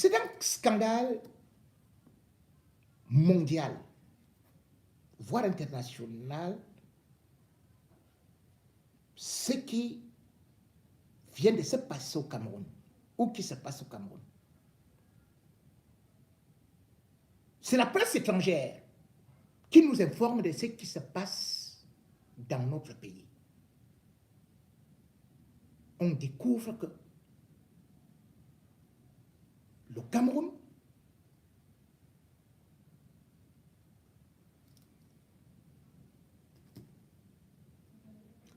C'est un scandale mondial, voire international, ce qui vient de se passer au Cameroun, ou qui se passe au Cameroun. C'est la presse étrangère qui nous informe de ce qui se passe dans notre pays. On découvre que le Cameroun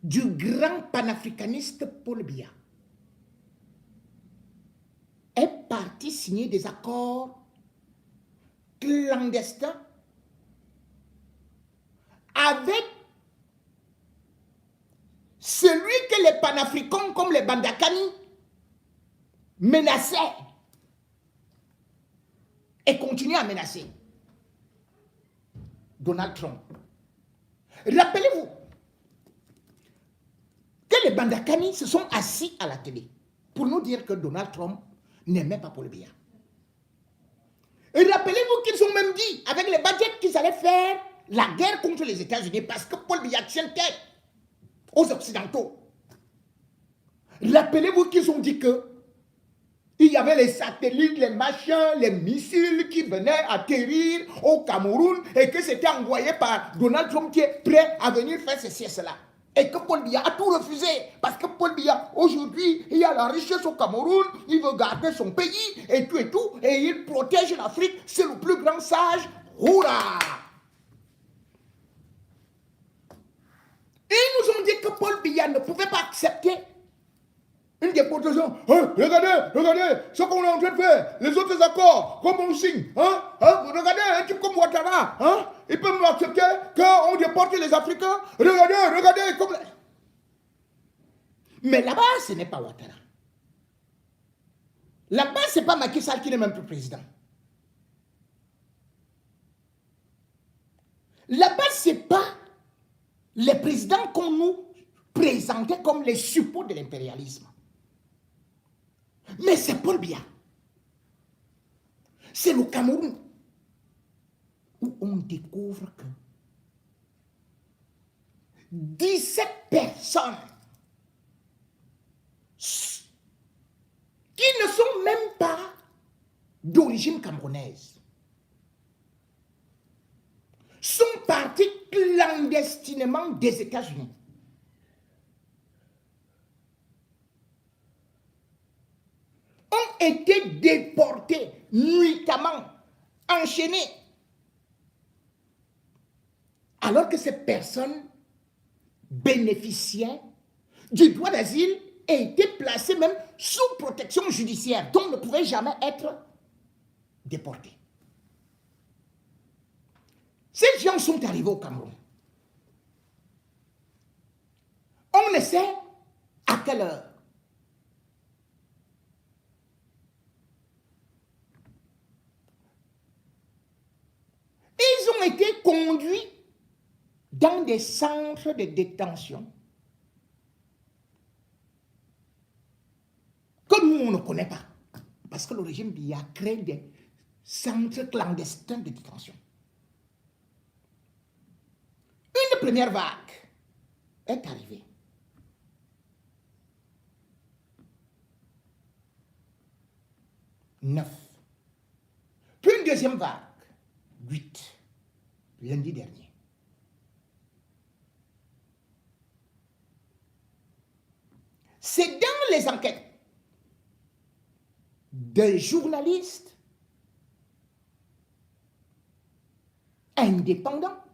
du grand panafricaniste Paul Biya est parti signer des accords clandestins avec celui que les panafricains comme les Bandakani menaçaient et continuent à menacer. Donald Trump. Rappelez-vous que les Bandakani se sont assis à la télé pour nous dire que Donald Trump n'aimait pas Paul Biya. Et rappelez-vous qu'ils ont même dit avec les budgets qu'ils allaient faire la guerre contre les États-Unis parce que Paul Biya tient tête aux Occidentaux. Rappelez-vous qu'ils ont dit que il y avait les satellites, les machins, les missiles qui venaient atterrir au Cameroun et que c'était envoyé par Donald Trump qui est prêt à venir faire ceci et cela. Et que Paul Biya a tout refusé. Parce que Paul Biya, aujourd'hui, il y a la richesse au Cameroun, il veut garder son pays et tout, et il protège l'Afrique. C'est le plus grand sage. Hurrah! Et ils nous ont dit que Paul Biya ne pouvait pas accepter une déportation. Regardez ce qu'on est en train de faire. Les autres accords, comme on signe. Regardez, un type comme Ouattara. Il peut m'accepter qu'on déporte les Africains. Regardez. Comme... Mais là-bas, ce n'est pas Ouattara. Là-bas, ce n'est pas Macky Sall qui n'est même plus président. Là-bas, ce n'est pas les présidents qu'on nous présentait comme les suppôts de l'impérialisme. Mais c'est Paul Biya. C'est le Cameroun où on découvre que 17 personnes qui ne sont même pas d'origine camerounaise sont partis clandestinement des États-Unis. Ont été déportés nuitamment, enchaînés, alors que ces personnes bénéficiaient du droit d'asile et étaient placées même sous protection judiciaire, donc ne pouvaient jamais être déportés. Ces gens sont arrivés au Cameroun. On ne sait à quelle heure. Ils ont été conduits dans des centres de détention que nous, on ne connaît pas. Parce que le régime Biya a créé des centres clandestins de détention. Une première vague est arrivée. Neuf. Puis une deuxième vague. 8. Lundi dernier. C'est dans les enquêtes des journalistes indépendants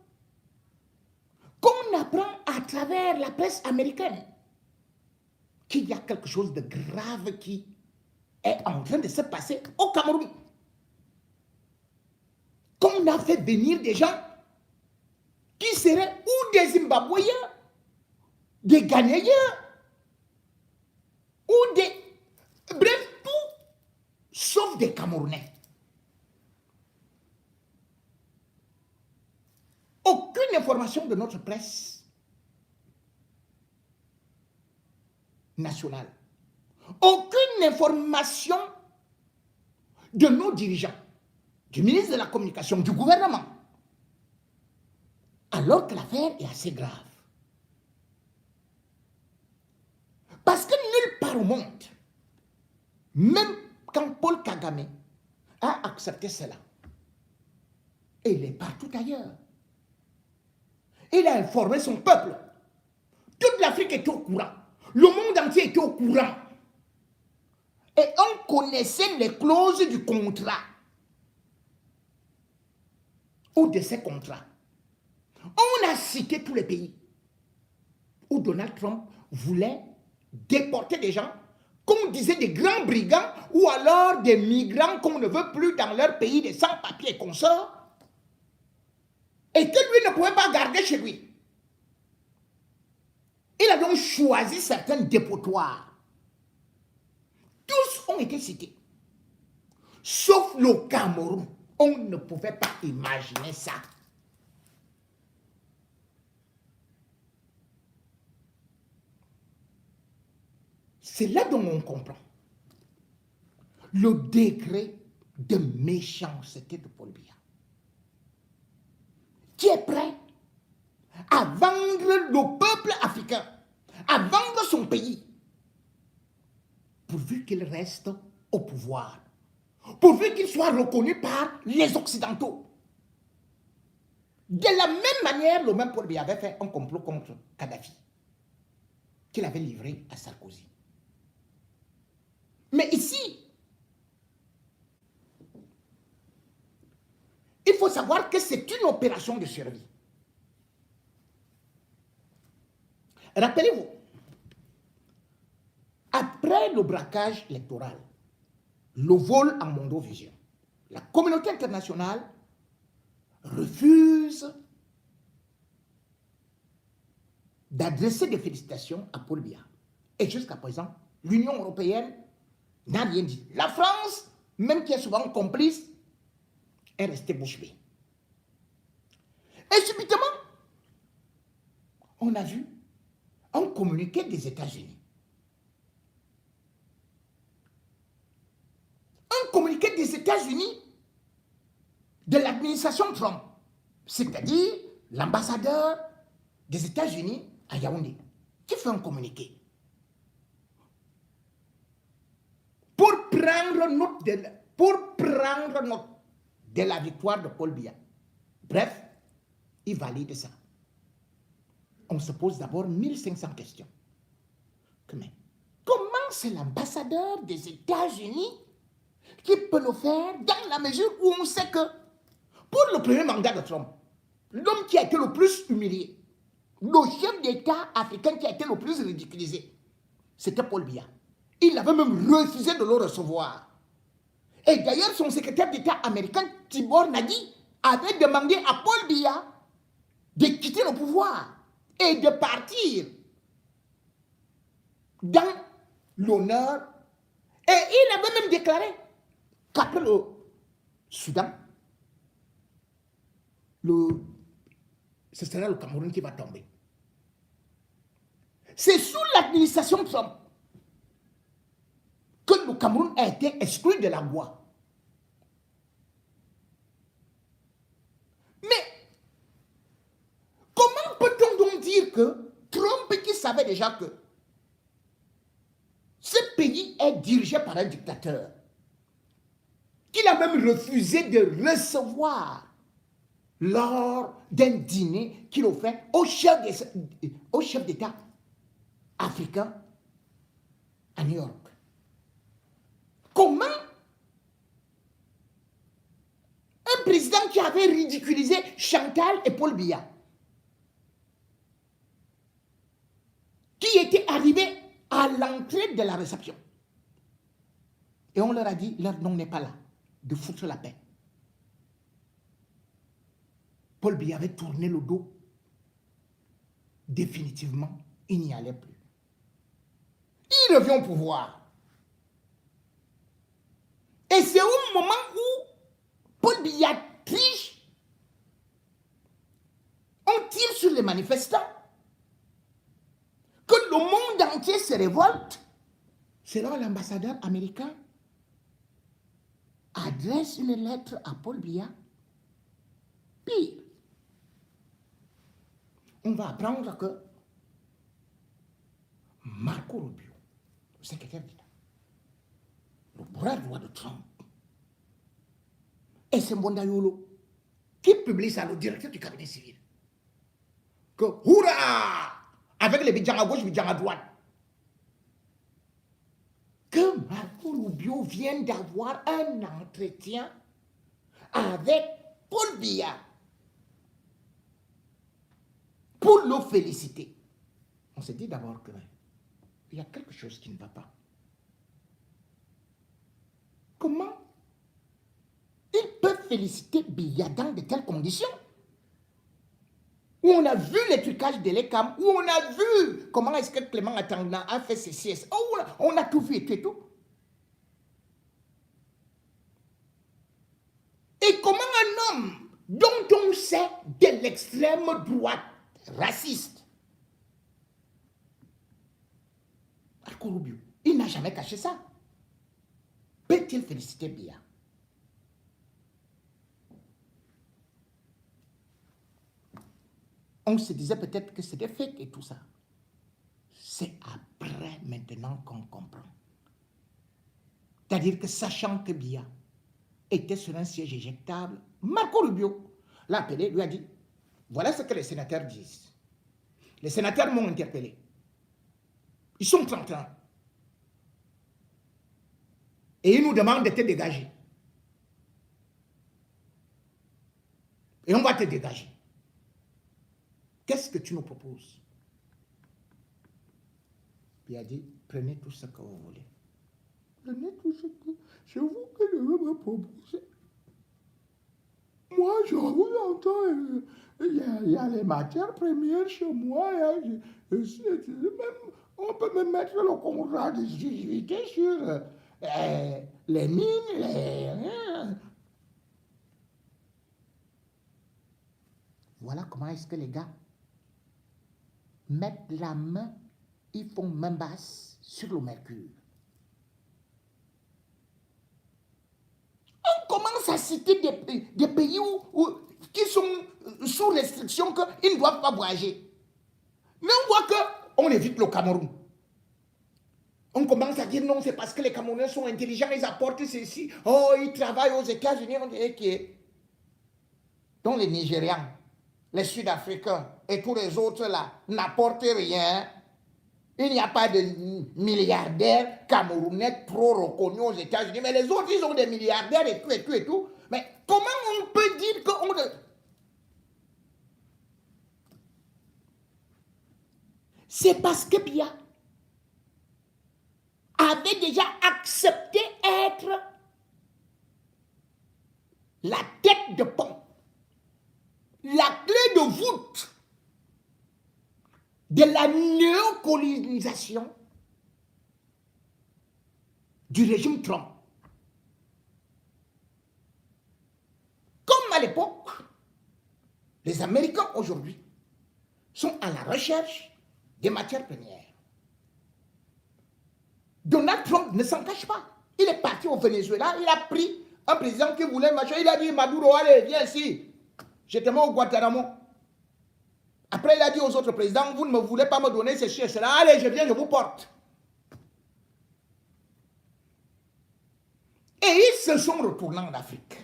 qu'on apprend à travers la presse américaine qu'il y a quelque chose de grave qui est en train de se passer au Cameroun. Qu'on a fait venir des gens qui seraient ou des Zimbabwéens, des Ghanéens, ou des... Bref, tout, sauf des Camerounais. Aucune information de notre presse nationale, aucune information de nos dirigeants, du ministre de la Communication, du gouvernement, alors que l'affaire est assez grave. Parce que nulle part au monde, même quand Paul Kagame a accepté cela, et il est partout ailleurs, il a informé son peuple. Toute l'Afrique était au courant. Le monde entier était au courant. Et on connaissait les clauses du contrat ou de ces contrats. On a cité tous les pays où Donald Trump voulait déporter des gens qu'on disait des grands brigands ou alors des migrants qu'on ne veut plus dans leur pays, des sans-papiers et consorts, et que lui ne pouvait pas garder chez lui. Il a donc choisi certains dépotoirs. Tous ont été cités. Sauf le Cameroun. On ne pouvait pas imaginer ça. C'est là dont on comprend le degré de méchanceté de Paul Biya, qui est prêt à vendre le peuple africain, à vendre son pays, pourvu qu'il reste au pouvoir, pourvu qu'il soit reconnu par les Occidentaux. De la même manière, le même Paul Biya avait fait un complot contre Kadhafi, qu'il avait livré à Sarkozy. Mais ici, il faut savoir que c'est une opération de survie. Rappelez-vous, après le braquage électoral, le vol en Mondovision, la communauté internationale refuse d'adresser des félicitations à Paul Biya. Et jusqu'à présent, l'Union européenne n'a rien dit. La France, même qui est souvent complice, est restée bouche bée. Et subitement, on a vu un communiqué des États-Unis. Un communiqué des États-Unis de l'administration Trump, c'est-à-dire l'ambassadeur des États-Unis à Yaoundé, qui fait un communiqué pour prendre note de la victoire de Paul Biya. Bref, il valide ça. On se pose d'abord 1500 questions. Mais comment c'est l'ambassadeur des États-Unis qui peut le faire dans la mesure où on sait que pour le premier mandat de Trump, l'homme qui a été le plus humilié, le chef d'État africain qui a été le plus ridiculisé, c'était Paul Biya. Il avait même refusé de le recevoir. Et d'ailleurs, son secrétaire d'État américain, Tibor Nagy, avait demandé à Paul Biya de quitter le pouvoir et de partir dans l'honneur. Et il avait même déclaré qu'après le Soudan, ce sera le Cameroun qui va tomber. C'est sous l'administration Trump que le Cameroun a été exclu de la voie. Mais comment peut-on donc dire que Trump, qui savait déjà que ce pays est dirigé par un dictateur, qu'il a même refusé de recevoir lors d'un dîner qu'il offrait au chef d'État africain à New York. Comment un président qui avait ridiculisé Chantal et Paul Biya, qui était arrivé à l'entrée de la réception, et on leur a dit, leur nom n'est pas là, de foutre la paix. Paul Biya avait tourné le dos. Définitivement, il n'y allait plus. Il revient au pouvoir. Et c'est au moment où Paul Biya triche, on tire sur les manifestants, que le monde entier se révolte. C'est là l'ambassadeur américain adresse une lettre à Paul Biya. Pire, on va apprendre que Marco Rubio, le secrétaire d'État, le bras droit de Trump, et c'est Mbondayolo qui publie ça, le directeur du cabinet civil, que hurrah, avec les bidjans à gauche, bidjans à droite, que Marco Rubio vient d'avoir un entretien avec Paul Biya pour le féliciter. On s'est dit d'abord qu'il y a quelque chose qui ne va pas. Comment ils peuvent féliciter Biya dans de telles conditions? Où on a vu les trucages de l'ECAM, où on a vu comment est-ce que Clément Atangana a fait ses CS. Oh, on a tout vu et tout. Et comment un homme dont on sait de l'extrême droite raciste, Marco Rubio, il n'a jamais caché ça, peut-il féliciter Biya? On se disait peut-être que c'était fake et tout ça. C'est après maintenant qu'on comprend. C'est-à-dire que sachant que Biya était sur un siège éjectable, Marco Rubio l'a appelé, lui a dit, voilà ce que les sénateurs disent. Les sénateurs m'ont interpellé. Ils sont 31. Et ils nous demandent de te dégager. Et on va te dégager. Qu'est-ce que tu nous proposes? Puis il a dit, prenez tout ce que vous voulez. Prenez tout ce que c'est vous que je veux me proposer. Moi, je vous entends, il y a les matières premières chez moi. On peut me mettre le contrat d'exclusivité sur les mines, Voilà comment est-ce que les gars mettent la main, ils font main basse sur le mercure. On commence à citer des pays qui sont sous restriction qu'ils ne doivent pas voyager. Mais on voit qu'on évite le Cameroun. On commence à dire non, c'est parce que les Camerounais sont intelligents, ils apportent ceci. Oh, ils travaillent aux États-Unis, on dirait que. Donc les Nigérians, les Sud-Africains et tous les autres là n'apportent rien. Il n'y a pas de milliardaires camerounais trop reconnus aux États-Unis. Mais les autres, ils ont des milliardaires et tout, et tout, et tout. Mais comment on peut dire qu'on... C'est parce que Biya avait déjà accepté être la tête de pont, la clé de voûte de la néocolonisation du régime Trump. Comme à l'époque, les Américains aujourd'hui sont à la recherche des matières premières. Donald Trump ne s'en cache pas. Il est parti au Venezuela, il a pris un président qui voulait machin, il a dit Maduro, allez, viens ici. J'étais mort au Guantanamo. Après, il a dit aux autres présidents, vous ne me voulez pas me donner ceci et cela, allez, je viens, je vous porte. Et ils se sont retournés en Afrique.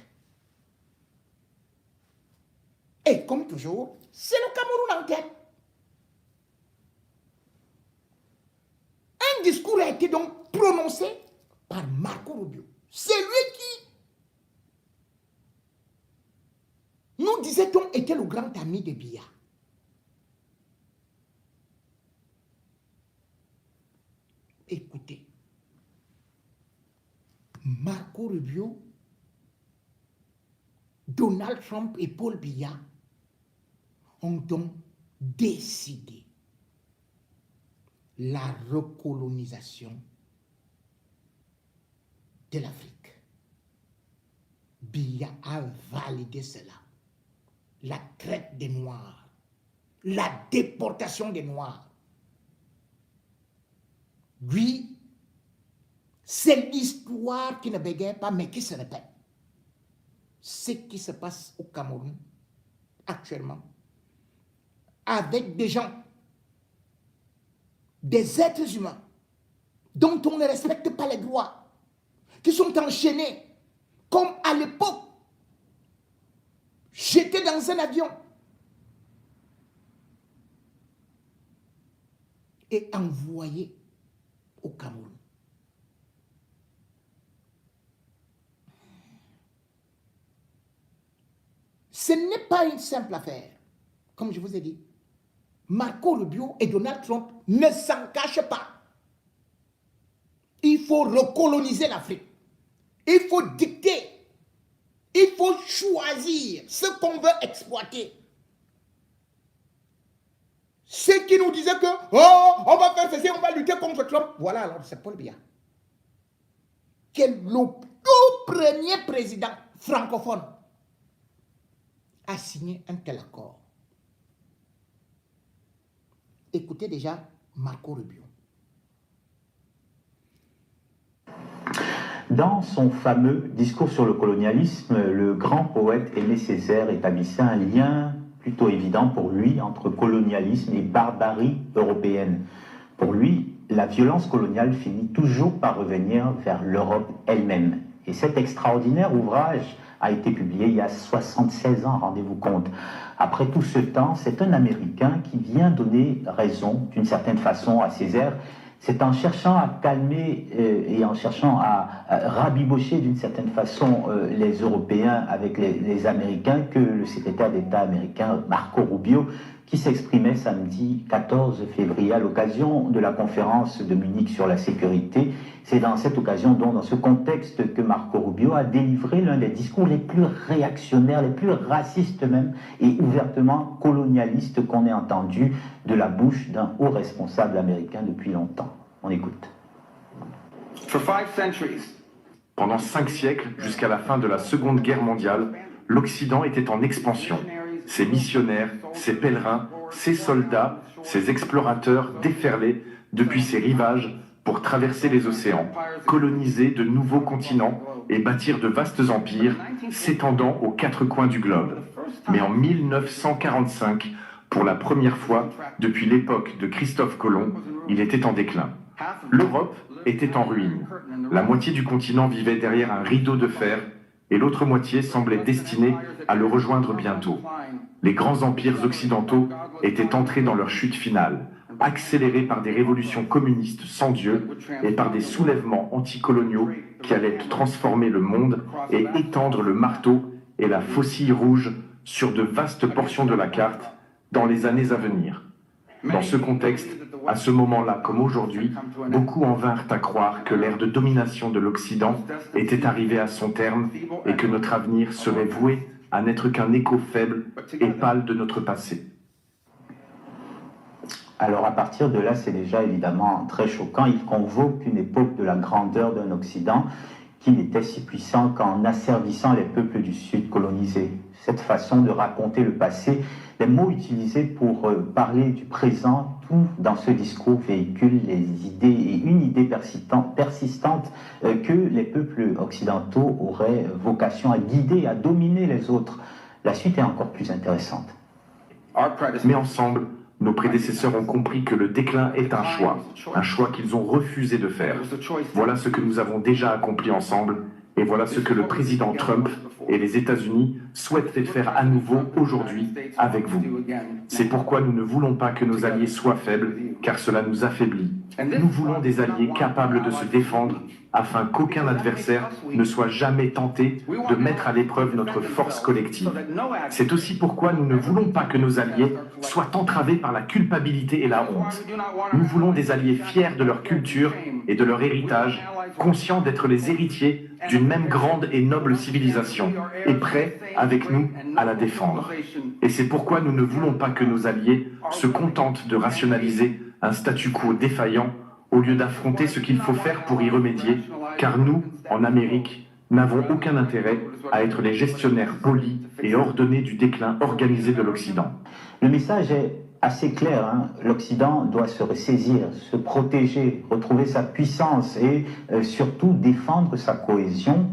Et comme toujours, c'est le Cameroun en tête. Un discours a été donc prononcé par Marco Rubio. C'est lui qui, nous disait-on, était le grand ami de Biya. Écoutez, Marco Rubio, Donald Trump et Paul Biya ont donc décidé la recolonisation de l'Afrique. Biya a validé cela. La traite des Noirs, la déportation des Noirs. Lui, c'est l'histoire qui ne bégaye pas, mais qui se répète. ce qui se passe au Cameroun actuellement avec des gens, des êtres humains dont on ne respecte pas les droits, qui sont enchaînés comme à l'époque, jetés dans un avion et envoyés au Cameroun. Ce n'est pas une simple affaire. Comme je vous ai dit, Marco Rubio et Donald Trump ne s'en cachent pas. Il faut recoloniser l'Afrique. Il faut dicter. Il faut choisir ce qu'on veut exploiter. Ceux qui nous disaient que, oh, on va faire ceci, on va lutter contre Trump. Voilà, alors c'est Paul Biya, qui est le tout premier président francophone à signer un tel accord. Écoutez déjà Marco Rubio. Dans son fameux discours sur le colonialisme, le grand poète Aimé Césaire établissait un lien plutôt évident pour lui entre colonialisme et barbarie européenne. Pour lui, la violence coloniale finit toujours par revenir vers l'Europe elle-même. Et cet extraordinaire ouvrage a été publié il y a 76 ans, rendez-vous compte. Après tout ce temps, c'est un Américain qui vient donner raison, d'une certaine façon, à Césaire. C'est en cherchant à calmer et en cherchant à rabibocher d'une certaine façon les Européens avec les Américains que le secrétaire d'État américain Marco Rubio, qui s'exprimait samedi 14 février à l'occasion de la conférence de Munich sur la sécurité. C'est dans cette occasion, donc dans ce contexte, que Marco Rubio a délivré l'un des discours les plus réactionnaires, les plus racistes même, et ouvertement colonialistes qu'on ait entendu de la bouche d'un haut responsable américain depuis longtemps. On écoute. Pendant 5 siècles, jusqu'à la fin de la Seconde Guerre mondiale, l'Occident était en expansion. Ses missionnaires, ses pèlerins, ses soldats, ses explorateurs déferlaient depuis ses rivages pour traverser les océans, coloniser de nouveaux continents et bâtir de vastes empires s'étendant aux 4 coins du globe. Mais en 1945, pour la première fois depuis l'époque de Christophe Colomb, il était en déclin. L'Europe était en ruine. La moitié du continent vivait derrière un rideau de fer et l'autre moitié semblait destinée à le rejoindre bientôt. Les grands empires occidentaux étaient entrés dans leur chute finale, accélérés par des révolutions communistes sans Dieu et par des soulèvements anticoloniaux qui allaient transformer le monde et étendre le marteau et la faucille rouge sur de vastes portions de la carte dans les années à venir. Dans ce contexte, à ce moment-là comme aujourd'hui, beaucoup en vinrent à croire que l'ère de domination de l'Occident était arrivée à son terme et que notre avenir serait voué à n'être qu'un écho faible et pâle de notre passé. Alors à partir de là, c'est déjà évidemment très choquant. Il convoque une époque de la grandeur d'un Occident qui n'était si puissant qu'en asservissant les peuples du Sud colonisés. Cette façon de raconter le passé, les mots utilisés pour parler du présent, tout dans ce discours véhicule les idées et une idée persistante que les peuples occidentaux auraient vocation à guider, à dominer les autres. La suite est encore plus intéressante. Mais ensemble, nos prédécesseurs ont compris que le déclin est un choix qu'ils ont refusé de faire. Voilà ce que nous avons déjà accompli ensemble, et voilà ce que le président Trump et les États-Unis souhaitent faire à nouveau aujourd'hui avec vous. C'est pourquoi nous ne voulons pas que nos alliés soient faibles, car cela nous affaiblit. Nous voulons des alliés capables de se défendre, afin qu'aucun adversaire ne soit jamais tenté de mettre à l'épreuve notre force collective. C'est aussi pourquoi nous ne voulons pas que nos alliés soient entravés par la culpabilité et la honte. Nous voulons des alliés fiers de leur culture et de leur héritage, conscients d'être les héritiers d'une même grande et noble civilisation, et prêts, avec nous, à la défendre. Et c'est pourquoi nous ne voulons pas que nos alliés se contentent de rationaliser un statu quo défaillant au lieu d'affronter ce qu'il faut faire pour y remédier, car nous, en Amérique, n'avons aucun intérêt à être les gestionnaires polis et ordonnés du déclin organisé de l'Occident. Le message est assez clair, hein. L'Occident doit se ressaisir, se protéger, retrouver sa puissance et surtout défendre sa cohésion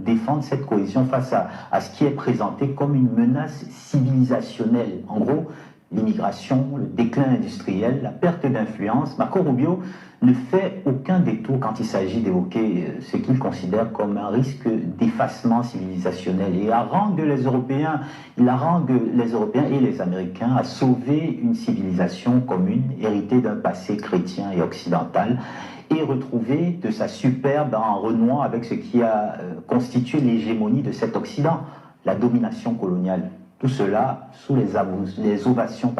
défendre cette cohésion face à ce qui est présenté comme une menace civilisationnelle. En gros, l'immigration, le déclin industriel, la perte d'influence. Marco Rubio ne fait aucun détour quand il s'agit d'évoquer ce qu'il considère comme un risque d'effacement civilisationnel. Et il harangue les Européens et les Américains à sauver une civilisation commune, héritée d'un passé chrétien et occidental, et retrouver de sa superbe en renouant avec ce qui a constitué l'hégémonie de cet Occident, la domination coloniale. Tout cela sous les ovations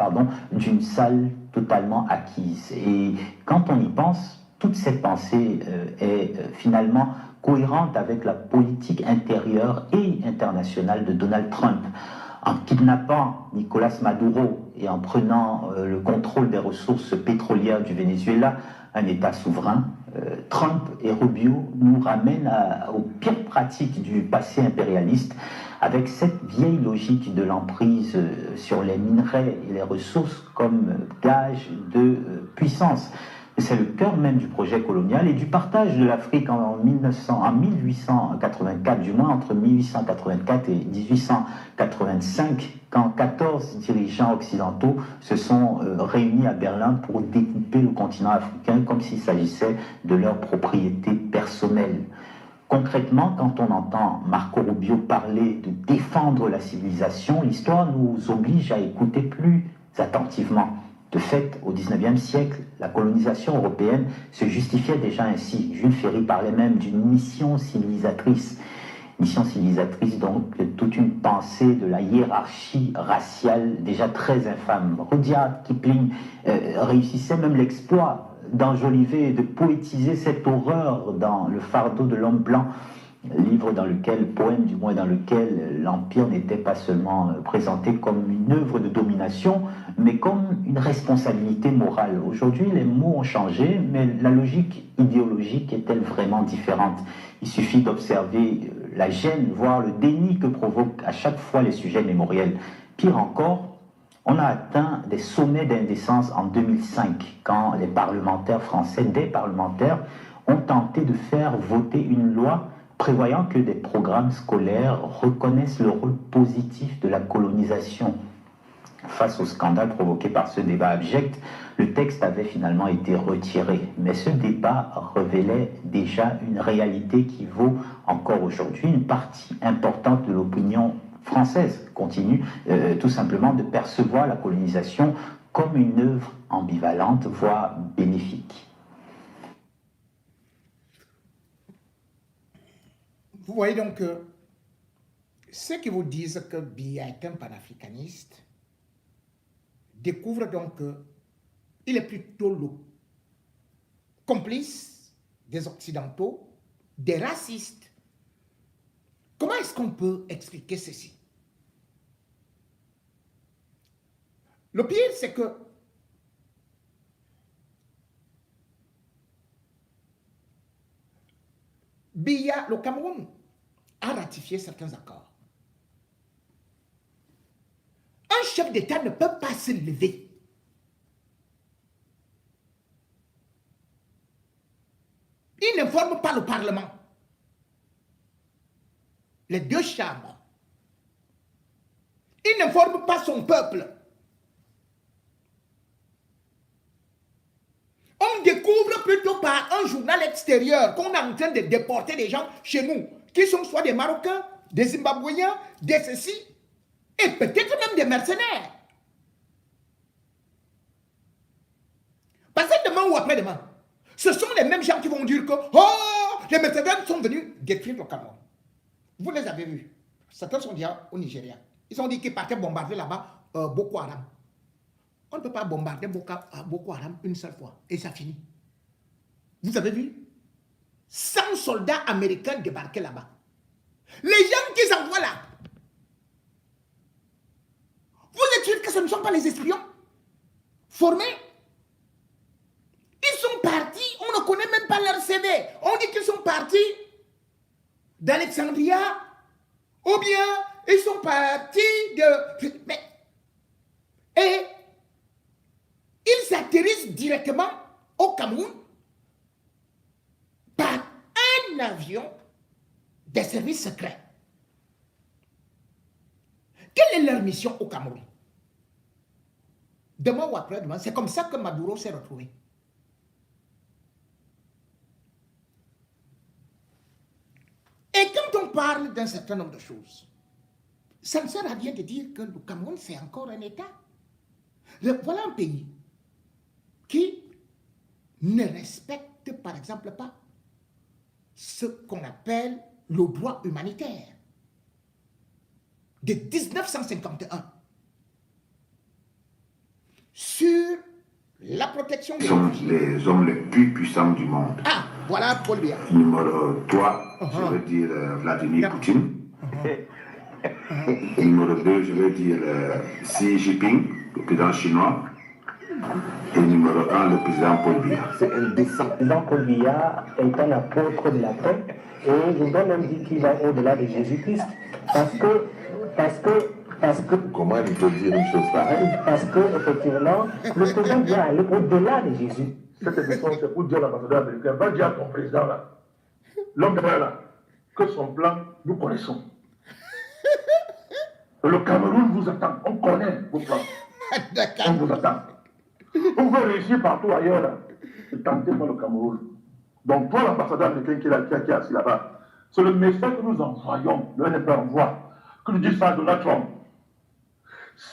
d'une salle totalement acquise. Et quand on y pense, toute cette pensée est finalement cohérente avec la politique intérieure et internationale de Donald Trump. En kidnappant Nicolas Maduro et en prenant le contrôle des ressources pétrolières du Venezuela, un État souverain, Trump et Rubio nous ramènent aux pires pratiques du passé impérialiste, avec cette vieille logique de l'emprise sur les minerais et les ressources comme gage de puissance. C'est le cœur même du projet colonial et du partage de l'Afrique en 1884, du moins entre 1884 et 1885, quand 14 dirigeants occidentaux se sont réunis à Berlin pour découper le continent africain comme s'il s'agissait de leur propriété personnelle. Concrètement, quand on entend Marco Rubio parler de défendre la civilisation, l'histoire nous oblige à écouter plus attentivement. De fait, au XIXe siècle, la colonisation européenne se justifiait déjà ainsi. Jules Ferry parlait même d'une mission civilisatrice. Mission civilisatrice, donc, toute une pensée de la hiérarchie raciale déjà très infâme. Rudyard Kipling réussissait même l'exploit d'enjoliver et de poétiser cette horreur dans Le fardeau de l'homme blanc, poème du moins dans lequel l'Empire n'était pas seulement présenté comme une œuvre de domination, mais comme une responsabilité morale. Aujourd'hui, les mots ont changé, mais la logique idéologique est-elle vraiment différente? Il suffit d'observer la gêne, voire le déni que provoquent à chaque fois les sujets mémoriels. Pire encore, on a atteint des sommets d'indécence en 2005, quand des parlementaires, ont tenté de faire voter une loi prévoyant que des programmes scolaires reconnaissent le rôle positif de la colonisation. Face au scandale provoqué par ce débat abject, le texte avait finalement été retiré. Mais ce débat révélait déjà une réalité qui vaut encore aujourd'hui. Une partie importante de l'opinion française continue tout simplement de percevoir la colonisation comme une œuvre ambivalente, voire bénéfique. Vous voyez donc que ceux qui vous disent que Biya est un panafricaniste découvrent donc qu'il est plutôt le complice des Occidentaux, des racistes. Comment est-ce qu'on peut expliquer ceci? Le pire, c'est que Biya, le Cameroun, a ratifié certains accords. Un chef d'État ne peut pas se lever il n'informe pas le Parlement, les deux chambres. Il n'informe pas son peuple. On découvre plutôt par un journal extérieur qu'on est en train de déporter des gens chez nous, qui sont soit des Marocains, des Zimbabwéens, des ceci, et peut-être même des mercenaires. Parce que demain ou après-demain, ce sont les mêmes gens qui vont dire que les mercenaires sont venus détruire le Cameroun. Vous les avez vus. Certains sont déjà au Nigeria. Ils ont dit qu'ils partaient bombarder là-bas Boko Haram. On ne peut pas bombarder Boko Haram une seule fois et ça finit. Vous avez vu 100 soldats américains débarqués là-bas. Les gens qu'ils envoient là, vous êtes sûr que ce ne sont pas les espions formés? Ils sont partis, on ne connaît même pas leur CV. On dit qu'ils sont partis d'Alexandria, ou bien ils sont partis de... Et ils atterrissent directement au Cameroun par un avion des services secrets. Quelle est leur mission au Cameroun? Demain ou après-demain, c'est comme ça que Maduro s'est retrouvé. Et quand on parle d'un certain nombre de choses, ça ne sert à rien de dire que le Cameroun, c'est encore un État. Voilà un pays qui ne respecte, par exemple, pas ce qu'on appelle le droit humanitaire de 1951 sur la protection des sont les hommes les plus puissants du monde. Ah, voilà Paul Biya. Numéro 3, je veux dire Vladimir Poutine. Numéro 2, je veux dire Xi Jinping, le président chinois. Et numéro 1, le président Paul Biya. C'est indécent. Le président Paul Biya est un apôtre de la paix et je dois même dire qu'il va au-delà de Jésus-Christ parce que comment il peut dire une chose pareille? Parce que, effectivement, le président doit aller au-delà de Jésus. Cette émission, c'est pour dire à l'ambassadeur américain, va dire à ton président là, l'homme là, que son plan, nous connaissons. Le Cameroun vous attend, on connaît vos plans. On vous attend. On veut réussir partout ailleurs là. Et tentez pas le Cameroun. Donc, toi, l'ambassadeur américain qui est assis là-bas, c'est le message que nous envoyons, le NFP envoie, que nous dit ça à Donald Trump.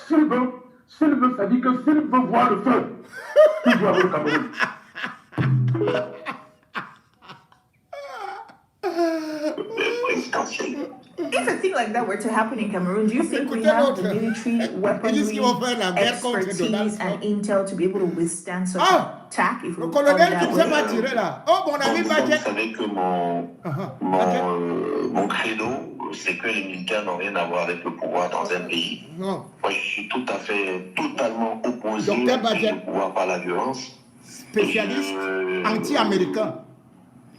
S'il veut, ça dit que s'il veut voir le feu, il doit aller au Cameroun. If a thing like that were to happen in Cameroon, do you think we have the military, weaponry, expertise, and intel to be able to withstand such an attack? If Le colonel qui s'est pas tiré là. Oh, mon ami Vous Badjet. savez que mon credo, c'est que les militaires n'ont rien à voir avec le pouvoir dans un pays. Non. Moi, je suis totalement opposé au pouvoir par la violence. Spécialiste anti-américain.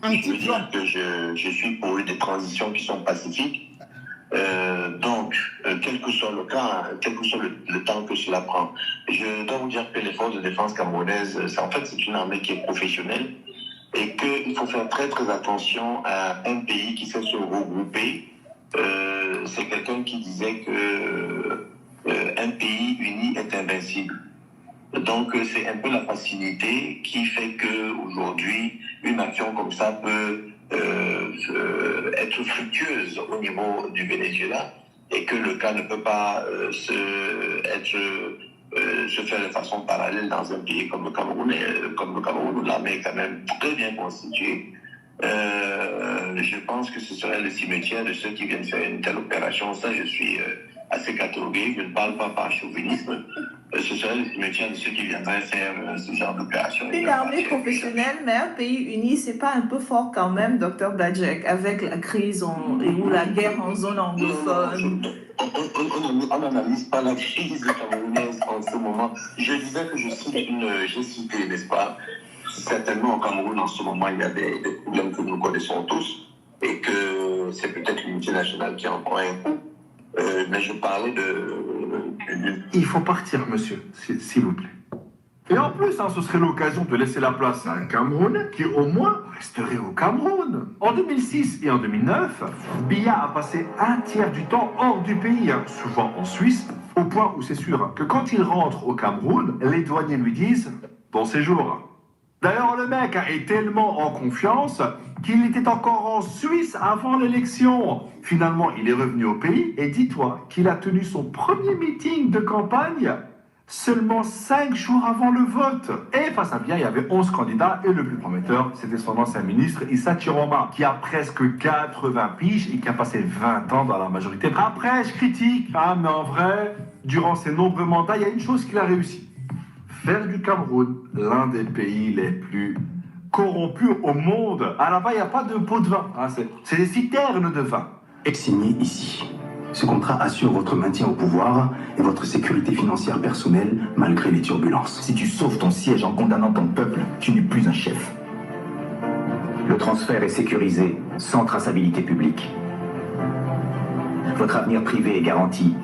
Je veux dire que je suis pour des transitions qui sont pacifiques. Donc, quel que soit le cas, quel que soit le temps que cela prend, je dois vous dire que les forces de défense camerounaises, c'est une armée qui est professionnelle et qu'il faut faire très très attention à un pays qui sait se regrouper. C'est quelqu'un qui disait que un pays uni est invincible. Donc, c'est un peu la facilité qui fait qu'aujourd'hui, une action comme ça peut être fructueuse au niveau du Venezuela et que le cas ne peut pas se faire de façon parallèle dans un pays comme le Cameroun, où l'armée est quand même très bien constituée. Je pense que ce serait le cimetière de ceux qui viennent faire une telle opération. Ça, je suis assez catalogué. Je ne parle pas par chauvinisme. Ce serait le cimetière de ceux qui viendraient faire ce genre d'opération. Une armée professionnelle, mais un pays uni, c'est pas un peu fort quand même, Dr Badjek, avec la crise ou la guerre en zone anglophone? On n'analyse pas la crise camerounaise en ce moment. Je disais que j'ai cité, n'est-ce pas? Certainement au Cameroun en ce moment, il y a des problèmes que nous connaissons tous et que c'est peut-être l'unité nationale qui en prend un coup. Mais je parlais Il faut partir, monsieur, s'il vous plaît. Et en plus, ce serait l'occasion de laisser la place à un Camerounais qui, au moins, resterait au Cameroun. En 2006 et en 2009, Biya a passé un tiers du temps hors du pays, souvent en Suisse, au point où c'est sûr que quand il rentre au Cameroun, les douaniers lui disent « Bon séjour ». D'ailleurs, le mec est tellement en confiance qu'il était encore en Suisse avant l'élection. Finalement, il est revenu au pays et dis-toi qu'il a tenu son premier meeting de campagne seulement 5 jours avant le vote. Et face à Biya, il y avait 11 candidats et le plus prometteur, c'était son ancien ministre Issa Chiroma, qui a presque 80 piges et qui a passé 20 ans dans la majorité. Après, je critique, mais en vrai, durant ses nombreux mandats, il y a une chose qu'il a réussi. Faire du Cameroun l'un des pays les plus corrompus au monde. Là-bas, il n'y a pas de pot de vin. C'est des citernes de vin. Signé ici. Ce contrat assure votre maintien au pouvoir et votre sécurité financière personnelle malgré les turbulences. Si tu sauves ton siège en condamnant ton peuple, tu n'es plus un chef. Le transfert est sécurisé, sans traçabilité publique. Votre avenir privé est garanti,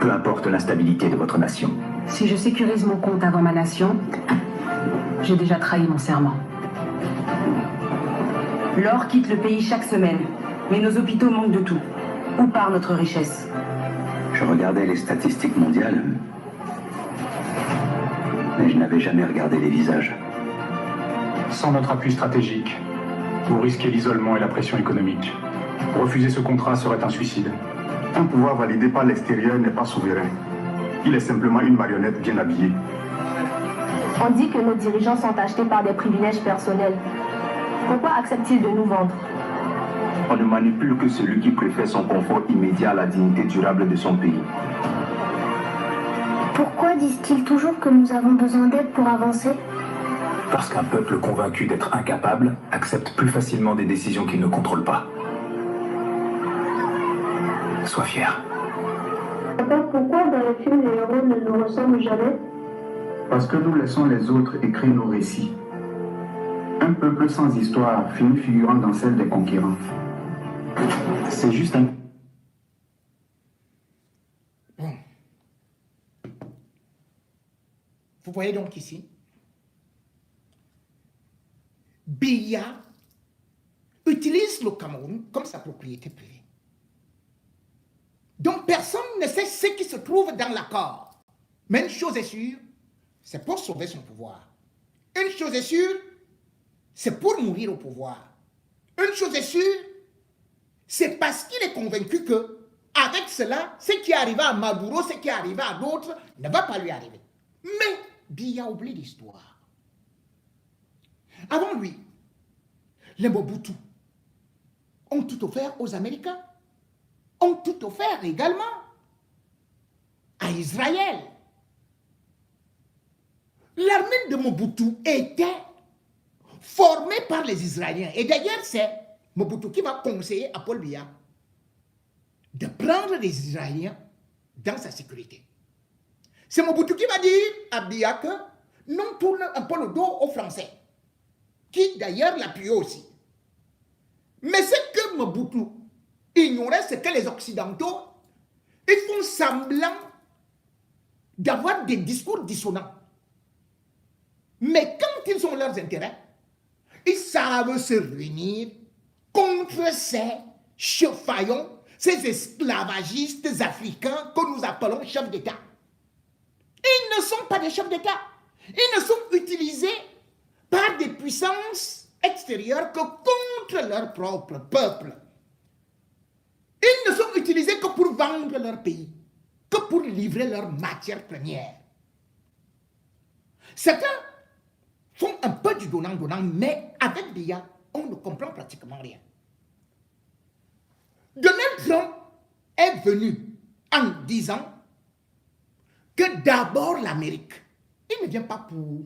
peu importe l'instabilité de votre nation. Si je sécurise mon compte avant ma nation, j'ai déjà trahi mon serment. L'or quitte le pays chaque semaine. Mais nos hôpitaux manquent de tout. Où part notre richesse? Je regardais les statistiques mondiales, mais je n'avais jamais regardé les visages. Sans notre appui stratégique, vous risquez l'isolement et la pression économique. Refuser ce contrat serait un suicide. Un pouvoir validé par l'extérieur n'est pas souverain. Il est simplement une marionnette bien habillée. On dit que nos dirigeants sont achetés par des privilèges personnels. Pourquoi acceptent-ils de nous vendre? On ne manipule que celui qui préfère son confort immédiat à la dignité durable de son pays. Pourquoi disent-ils toujours que nous avons besoin d'aide pour avancer? Parce qu'un peuple convaincu d'être incapable accepte plus facilement des décisions qu'il ne contrôle pas. Sois fier. Papa, pourquoi dans les films les héros ne nous ressemblent jamais? Parce que nous laissons les autres écrire nos récits. Un peuple sans histoire finit figurant dans celle des conquérants. C'est juste un... Bon. Vous voyez donc ici, Biya utilise le Cameroun comme sa propriété privée. Donc personne ne sait ce qui se trouve dans l'accord. Mais une chose est sûre, c'est pour sauver son pouvoir. Une chose est sûre, c'est pour mourir au pouvoir. Une chose est sûre, c'est parce qu'il est convaincu que, avec cela, ce qui arrive à Maduro, ce qui arrive à d'autres, ne va pas lui arriver. Mais Biya oublie l'histoire. Avant lui, les Mobutu ont tout offert aux Américains, ont tout offert également à Israël. L'armée de Mobutu était formée par les Israéliens. Et d'ailleurs, c'est Mobutu qui va conseiller à Paul Biya de prendre les Israéliens dans sa sécurité. C'est Mobutu qui va dire à Biya que non, tourne un peu le dos aux Français, qui d'ailleurs l'appuient aussi. Mais ce que Mobutu ignorait, c'est que les Occidentaux, ils font semblant d'avoir des discours dissonants. Mais quand ils ont leurs intérêts, ils savent se réunir contre ces chefaillons, ces esclavagistes africains que nous appelons chefs d'État. Ils ne sont pas des chefs d'État. Ils ne sont utilisés par des puissances extérieures que contre leur propre peuple. Ils ne sont utilisés que pour vendre leur pays, que pour livrer leurs matières premières. Certains font un peu du donnant-donnant, mais avec Biya, on ne comprend pratiquement rien. Donald Trump est venu en disant que d'abord l'Amérique, il ne vient pas pour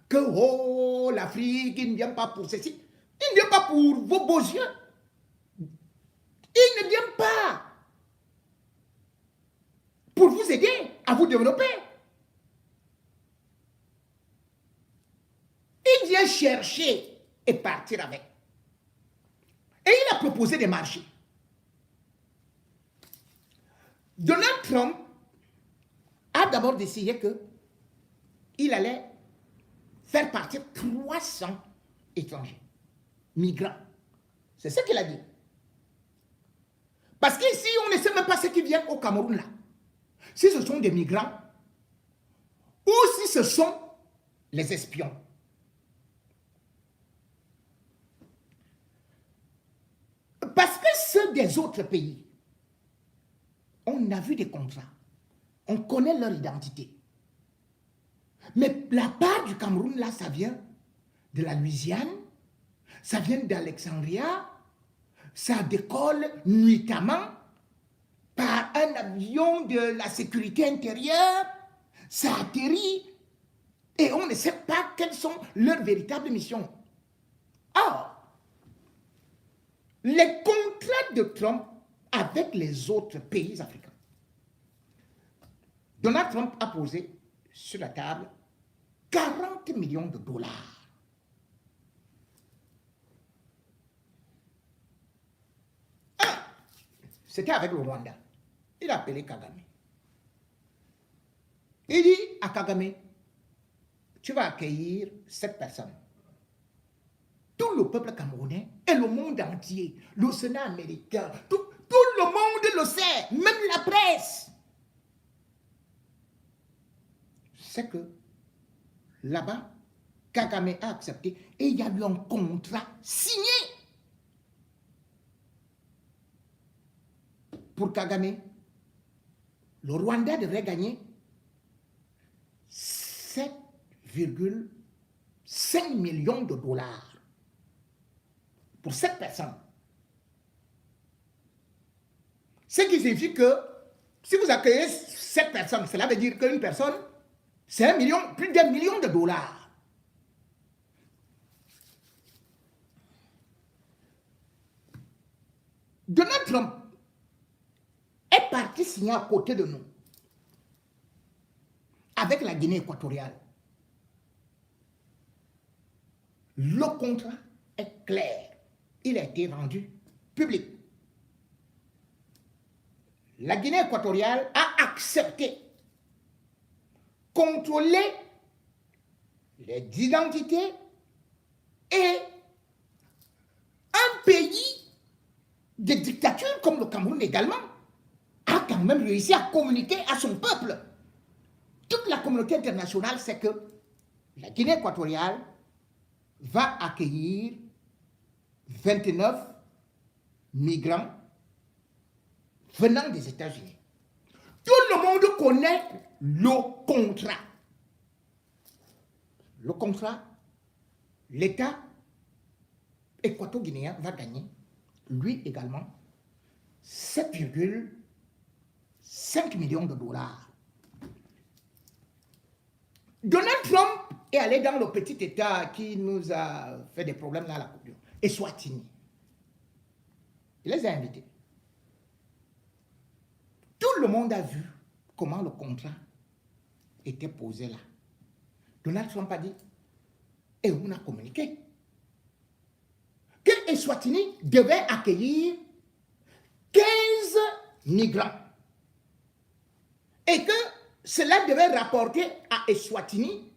que, oh, l'Afrique, il ne vient pas pour ceci, il ne vient pas pour vos beaux yeux. Il ne vient pas pour vous aider à vous développer. Il vient chercher et partir avec. Et il a proposé des marchés. Donald Trump a d'abord décidé qu'il allait faire partir 300 étrangers, migrants. C'est ce qu'il a dit. Parce qu'ici, on ne sait même pas ce qui vient au Cameroun là. Si ce sont des migrants ou si ce sont les espions. Parce que ceux des autres pays, on a vu des contrats, on connaît leur identité. Mais la part du Cameroun, là, ça vient de la Louisiane, ça vient d'Alexandria, ça décolle nuitamment par un avion de la sécurité intérieure, ça atterrit et on ne sait pas quelles sont leurs véritables missions. Or, les contrats de Trump avec les autres pays africains. Donald Trump a posé sur la table 40 millions de dollars. C'était avec le Rwanda. Il a appelé Kagame. Il dit à Kagame, tu vas accueillir cette personne. tout le peuple camerounais et le monde entier, le Sénat américain, tout le monde le sait, même la presse. C'est que là-bas, Kagame a accepté et il y a eu un contrat signé. Pour Kagame, le Rwanda devrait gagner 7,5 millions de dollars pour 7 personnes. Ce qui signifie que si vous accueillez 7 personnes, cela veut dire qu'une personne, c'est plus d'1 million de dollars. Donald Trump est parti signer à côté de nous avec la Guinée équatoriale. Le contrat est clair. Il a été rendu public. La Guinée équatoriale a accepté contrôler les identités et un pays de dictature comme le Cameroun également a quand même réussi à communiquer à son peuple. Toute la communauté internationale sait que la Guinée équatoriale va accueillir 29 migrants venant des États-Unis. Tout le monde connaît le contrat. Le contrat, l'État équato-guinéen va gagner, lui également, 7,5 millions de dollars. Donald Trump est allé dans le petit État qui nous a fait des problèmes dans la Coupe du Monde, Eswatini. Il les a invités. Tout le monde a vu comment le contrat était posé là. Donald Trump a dit, et on a communiqué, que Eswatini devait accueillir 15 migrants et que cela devait rapporter à Eswatini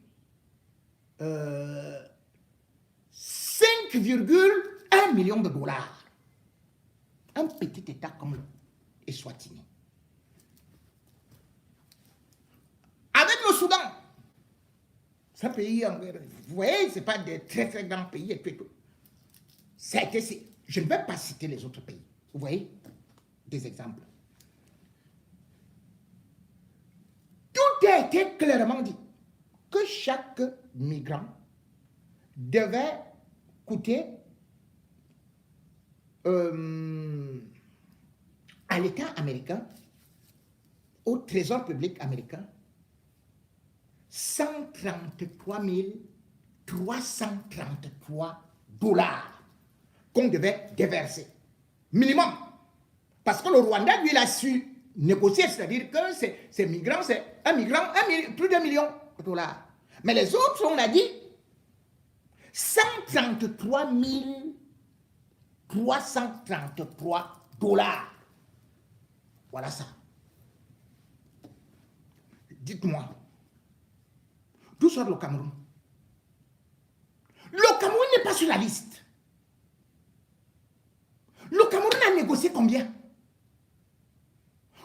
5,1 millions de dollars. Un petit État comme Eswatini. Avec le Soudan, c'est un pays, vous voyez, ce n'est pas des très très grands pays et tout. Je ne vais pas citer les autres pays. Vous voyez, des exemples. Tout a été clairement dit que chaque migrant devait coûter à l'État américain, au Trésor public américain, 133 333 dollars qu'on devait déverser. Minimum. Parce que le Rwanda, lui, il a su négocier, c'est-à-dire que ces migrants, c'est plus d'1 million de dollars. Mais les autres, on a dit 133 333 dollars. Voilà ça. Dites-moi, d'où sort le Cameroun? Le Cameroun n'est pas sur la liste. Le Cameroun a négocié combien?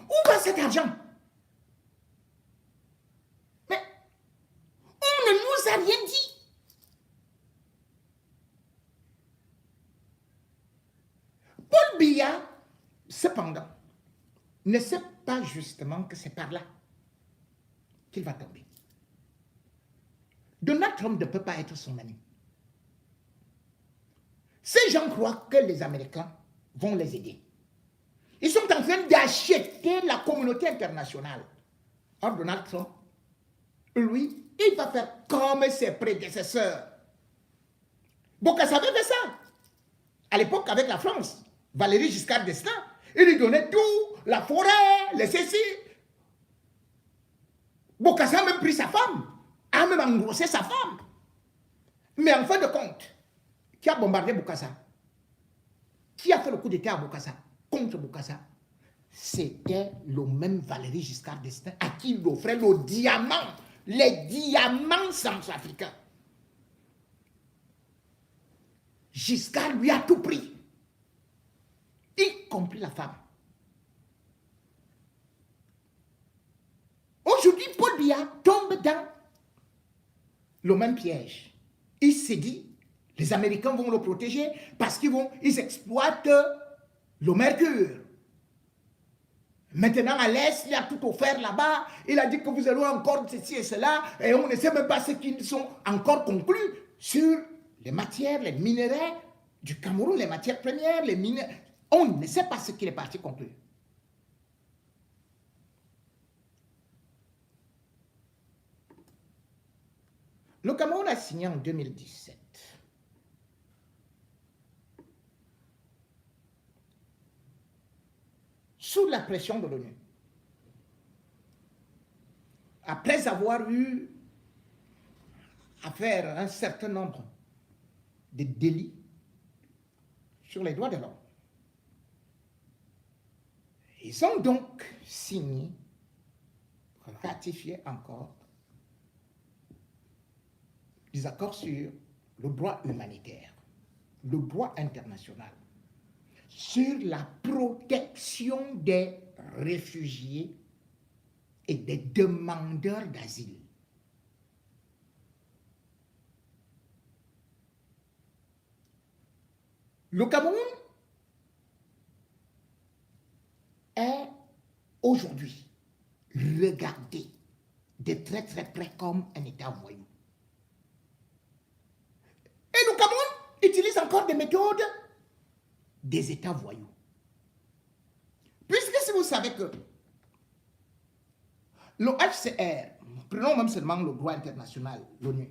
Où va cet argent? Mais on ne nous a rien dit. Paul Biya, cependant, ne sait pas justement que c'est par là qu'il va tomber. Donald Trump ne peut pas être son ami. Ces gens croient que les Américains vont les aider. Ils sont en train d'acheter la communauté internationale. Or, Donald Trump, lui, il va faire comme ses prédécesseurs. Bokassa avait fait ça. À l'époque, avec la France, Valéry Giscard d'Estaing, il lui donnait tout, la forêt, les ceci. Bokassa a même pris sa femme, a même engrossé sa femme. Mais en fin de compte, qui a bombardé Bokassa? Qui a fait le coup d'État à Bokassa? Contre Bokassa, c'était le même Valéry Giscard d'Estaing à qui il offrait le diamant, les diamants centrafricains. Giscard lui a tout pris, y compris la femme. Aujourd'hui, Paul Biya tombe dans le même piège. Il s'est dit, les Américains vont le protéger parce qu'ils exploitent le mercure. Maintenant, à l'Est, il a tout offert là-bas. Il a dit que vous allez encore ceci et cela. Et on ne sait même pas ce qu'ils sont encore conclus sur les matières, les minéraux du Cameroun, les matières premières, les minéraux. On ne sait pas ce qu'il est parti conclure. Le Cameroun a signé en 2017. Sous la pression de l'ONU. Après avoir eu à faire un certain nombre de délits sur les droits de l'homme. Ils ont donc signé, ratifié encore, des accords sur le droit humanitaire, le droit international, sur la protection des réfugiés et des demandeurs d'asile. Le Cameroun est aujourd'hui regardé de très très près comme un État voyou. Et le Cameroun utilise encore des méthodes des États voyous. Puisque si vous savez que le HCR, prenons même seulement le droit international, l'ONU,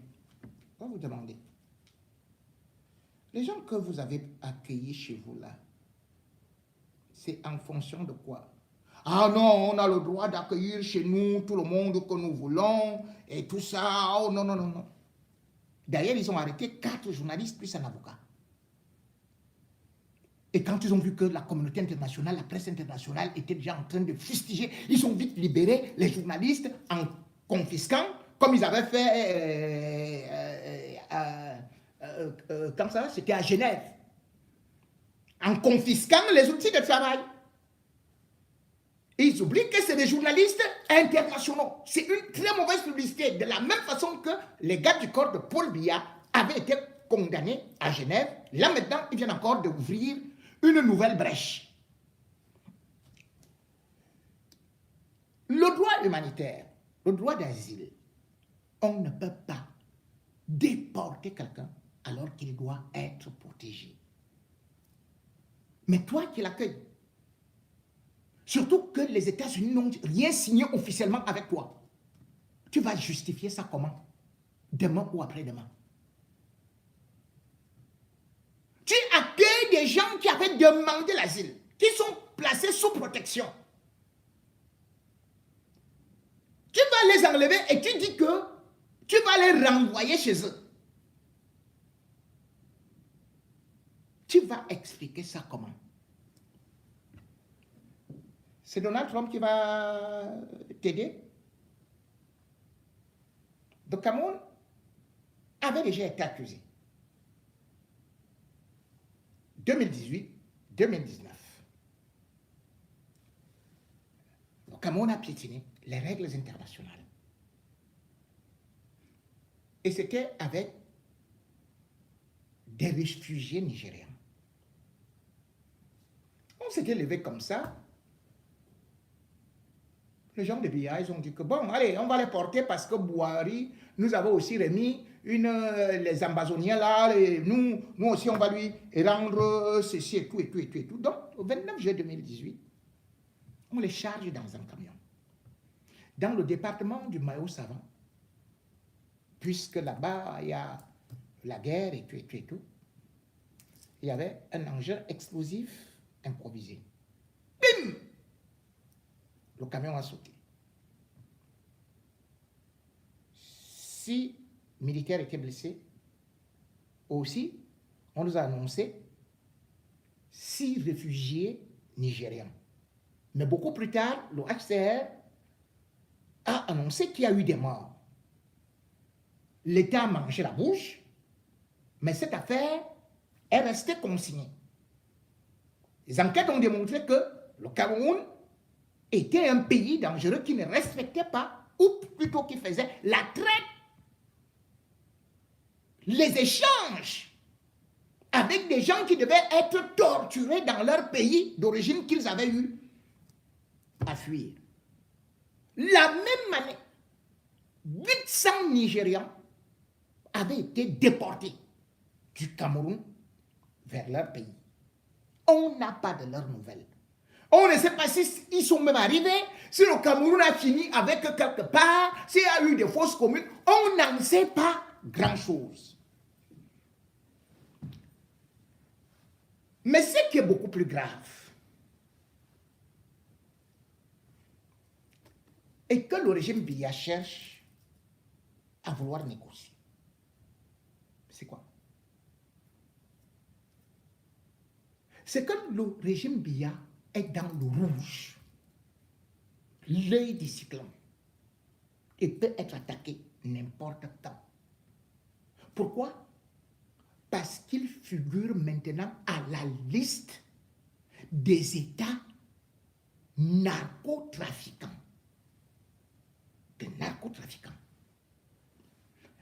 on va vous demander, les gens que vous avez accueillis chez vous là, c'est en fonction de quoi? Ah non, on a le droit d'accueillir chez nous tout le monde que nous voulons et tout ça. Oh non, non, non, non. D'ailleurs, ils ont arrêté 4 journalistes plus un avocat. Et quand ils ont vu que la communauté internationale, la presse internationale était déjà en train de fustiger, ils ont vite libéré les journalistes en confisquant, comme ils avaient fait, quand ça, c'était à Genève, en confisquant les outils de travail. Et ils oublient que c'est des journalistes internationaux. C'est une très mauvaise publicité. De la même façon que les gars du corps de Paul Biya avaient été condamnés à Genève. Là maintenant, ils viennent encore d'ouvrir une nouvelle brèche. Le droit humanitaire, le droit d'asile, on ne peut pas déporter quelqu'un alors qu'il doit être protégé. Mais toi qui l'accueilles, surtout que les États-Unis n'ont rien signé officiellement avec toi, tu vas justifier ça comment? Demain ou après-demain? Tu accueilles des gens qui avaient demandé l'asile, qui sont placés sous protection. Tu vas les enlever et tu dis que tu vas les renvoyer chez eux. Tu vas expliquer ça comment? C'est Donald Trump qui va t'aider. Le Cameroun avait déjà été accusé. 2018, 2019. Le Cameroun a piétiné les règles internationales. Et c'était avec des réfugiés nigériens. On s'était levé comme ça. Les gens de Biya, ils ont dit que bon, allez, on va les porter parce que Bouhari nous avait aussi remis les ambazoniens là, et nous aussi on va lui rendre ceci et tout et tout et tout et tout. Donc, au 29 juillet 2018, on les charge dans un camion. Dans le département du Mayo-Savant, puisque là-bas, il y a la guerre et tout et tout et tout, il y avait un engin explosif improvisé. Bim! Le camion a sauté. 6 militaires étaient blessés. Aussi, on nous a annoncé 6 réfugiés nigériens. Mais beaucoup plus tard, le HCR a annoncé qu'il y a eu des morts. L'État a mangé la bouche, mais cette affaire est resté consigné. Les enquêtes ont démontré que le Cameroun était un pays dangereux qui ne respectait pas, ou plutôt qui faisait la traite, les échanges avec des gens qui devaient être torturés dans leur pays d'origine qu'ils avaient eu à fuir. La même année, 800 Nigérians avaient été déportés du Cameroun vers leur pays. On n'a pas de leurs nouvelles. On ne sait pas s'ils sont même arrivés, si le Cameroun a fini avec eux quelque part, s'il y a eu des fausses communes. On n'en sait pas grand-chose. Mais ce qui est beaucoup plus grave, est que le régime Biya cherche à vouloir négocier. C'est quoi? C'est que le régime Biya est dans le rouge, l'œil du cyclone, et peut être attaqué n'importe quand. Pourquoi? Parce qu'il figure maintenant à la liste des États narcotrafiquants. Des narcotrafiquants.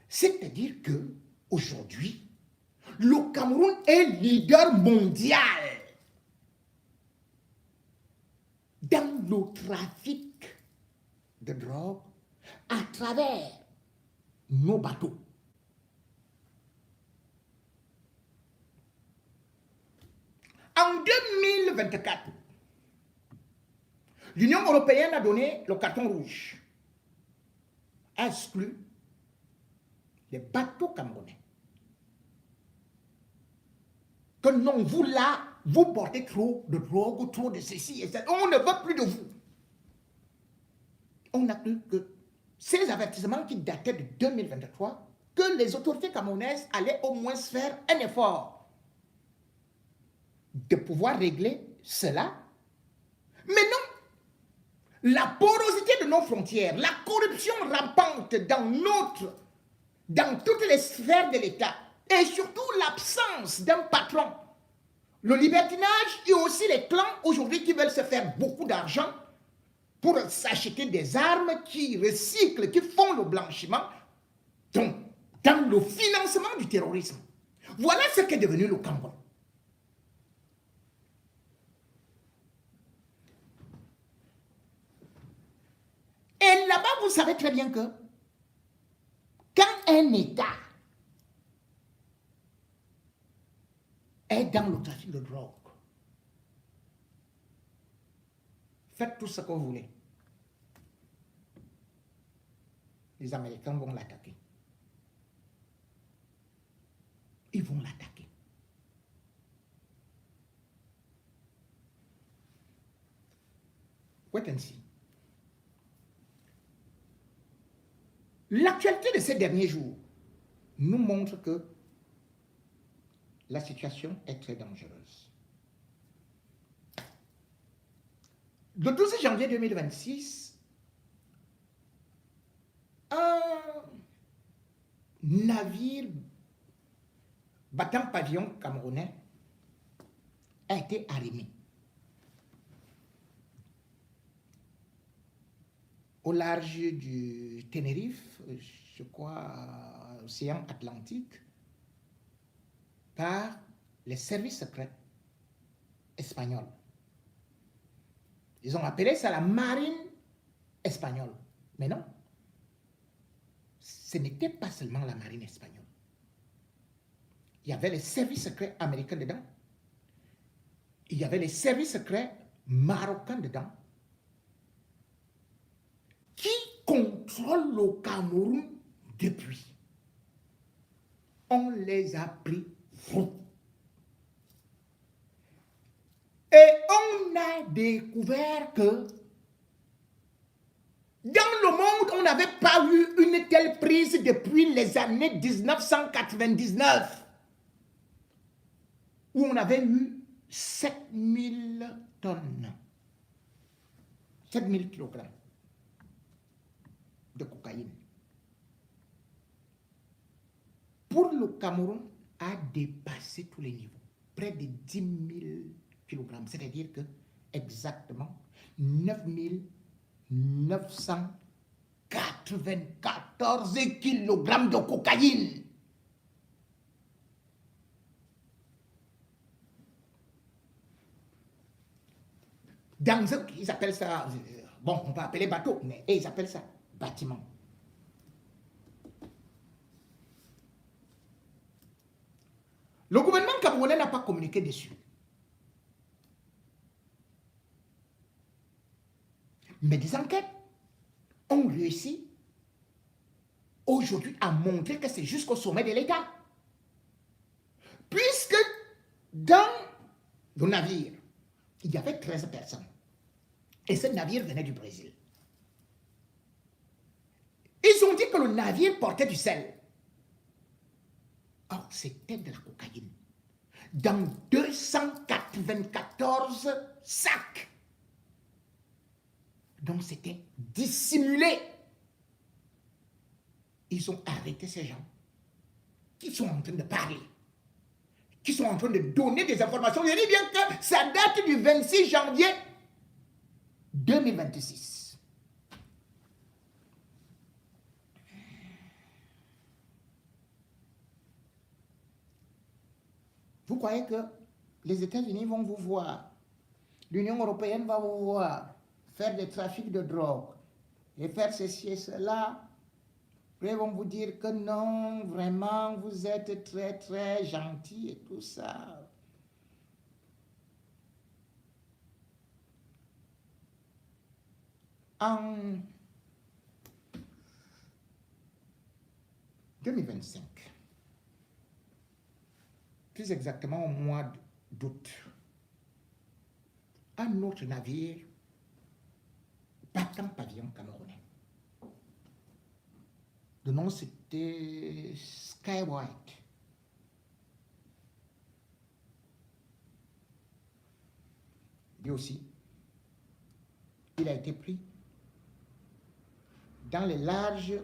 C'est-à-dire que aujourd'hui, le Cameroun est leader mondial dans le trafic de drogue à travers nos bateaux. En 2024, l'Union européenne a donné le carton rouge, a exclu les bateaux camerounais. Que non, vous là, vous portez trop de drogue, trop de ceci et ça. On ne veut plus de vous. On n'a cru que ces avertissements qui dataient de 2023, que les autorités camerounaises allaient au moins faire un effort de pouvoir régler cela. Mais non, la porosité de nos frontières, la corruption rampante dans toutes les sphères de l'État, et surtout l'absence d'un patron, le libertinage et aussi les clans aujourd'hui qui veulent se faire beaucoup d'argent pour s'acheter des armes, qui recyclent, qui font le blanchiment, donc dans le financement du terrorisme. Voilà ce qu'est devenu le Cameroun. Et là-bas, vous savez très bien que quand un État est dans le trafic de drogue, faites tout ce que vous voulez. Les Américains vont l'attaquer. Ils vont l'attaquer. Wait and see. L'actualité de ces derniers jours nous montre que la situation est très dangereuse. Le 12 janvier 2026, un navire battant pavillon camerounais a été arrimé au large du Tenerife, je crois, océan Atlantique, par les services secrets espagnols. Ils ont appelé ça la marine espagnole. Mais non, ce n'était pas seulement la marine espagnole. Il y avait les services secrets américains dedans. Il y avait les services secrets marocains dedans, qui contrôlent le Cameroun depuis. On les a pris fous. Et on a découvert que dans le monde, on n'avait pas eu une telle prise depuis les années 1999, où on avait eu 7000 tonnes, 7000 kilogrammes de cocaïne. Pour le Cameroun, a dépassé tous les niveaux. Près de 10 000 kg. C'est-à-dire que exactement 9 994 kg de cocaïne. Dans eux, ils appellent ça, bon, on va appeler bateau, mais ils appellent ça bâtiment. Le gouvernement camerounais n'a pas communiqué dessus. Mais des enquêtes ont réussi aujourd'hui à montrer que c'est jusqu'au sommet de l'État. Puisque dans le navire, il y avait 13 personnes. Et ce navire venait du Brésil. Ils ont dit que le navire portait du sel. Or, c'était de la cocaïne. Dans 294 sacs. Donc, c'était dissimulé. Ils ont arrêté ces gens qui sont en train de parler, qui sont en train de donner des informations. Je dis bien que ça date du 26 janvier 2026. Vous croyez que les États-Unis vont vous voir, l'Union européenne va vous voir faire des trafics de drogue et faire ceci et cela? Après, ils vont vous dire que non, vraiment, vous êtes très, très gentil et tout ça. En 2025, plus exactement au mois d'août, un autre navire battant pavillon camerounais. Le nom c'était Skywhite. Lui aussi, il a été pris dans les larges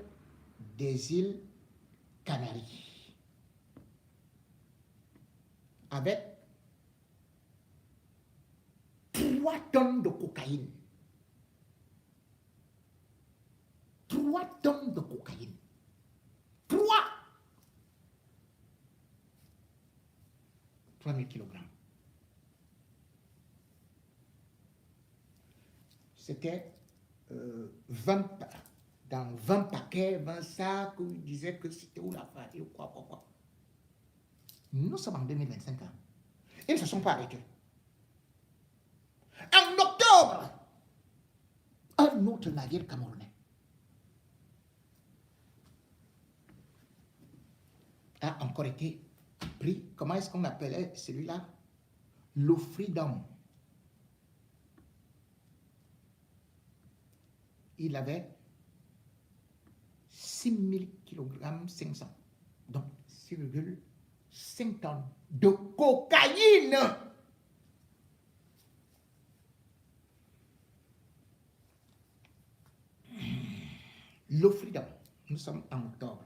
des îles Canaries avec 3 tonnes de cocaïne. 3 tonnes de cocaïne. 3 000 kilogrammes. C'était 20 dans 20 paquets, 20 sacs, où ils disaient que c'était où la farine, ou quoi. Nous sommes en 2025 ans. Ils ne se sont pas arrêtés. En octobre, un autre navire camerounais a encore été pris. Comment est-ce qu'on appelait celui-là? Le Freedom. Il avait 6 000 kg 500. Donc 6,5 tonnes de cocaïne. Le Freedom. Nous sommes en octobre.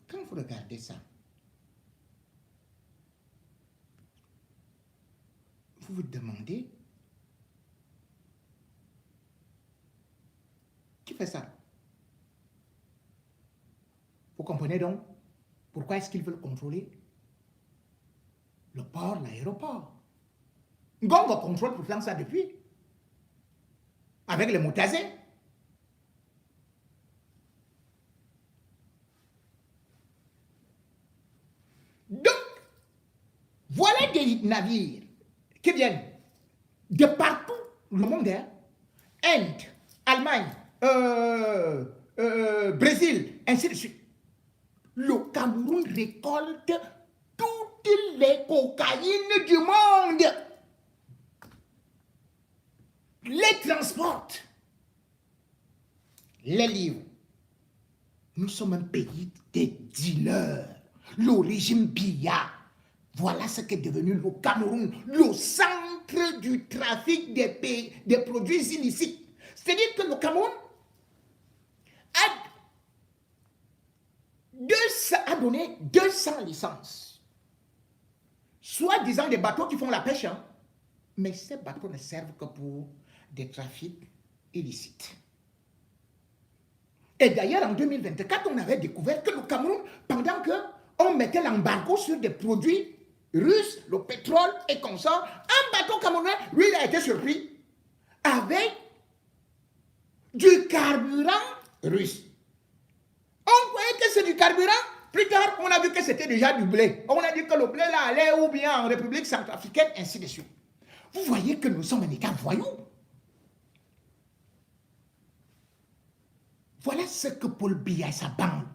Quand vous regardez ça, vous vous demandez qui fait ça? Vous comprenez donc pourquoi est-ce qu'ils veulent contrôler le port, l'aéroport? Ngongo contrôle pourtant ça depuis, avec les Moutazés. Donc, voilà des navires qui viennent de partout le monde, hein? Inde, Allemagne, Brésil, ainsi de suite. Le Cameroun récolte toutes les cocaïnes du monde, les transporte, les livre. Nous sommes un pays des dealers. Le régime Biya, voilà ce qu'est devenu le Cameroun, le centre du trafic des produits illicites. C'est-à-dire que le Cameroun a a donné 200 licences. Soit disant des bateaux qui font la pêche, hein, mais ces bateaux ne servent que pour des trafics illicites. Et d'ailleurs, en 2024, on avait découvert que le Cameroun, pendant qu'on mettait l'embargo sur des produits russes, le pétrole et comme ça, un bateau camerounais, lui, il a été surpris avec du carburant russe. On croyait que c'est du carburant. Plus tard, on a vu que c'était déjà du blé. On a dit que le blé là allait ou bien en République centrafricaine, ainsi de suite. Vous voyez que nous sommes un État voyou. Voilà ce que Paul Biya et sa bande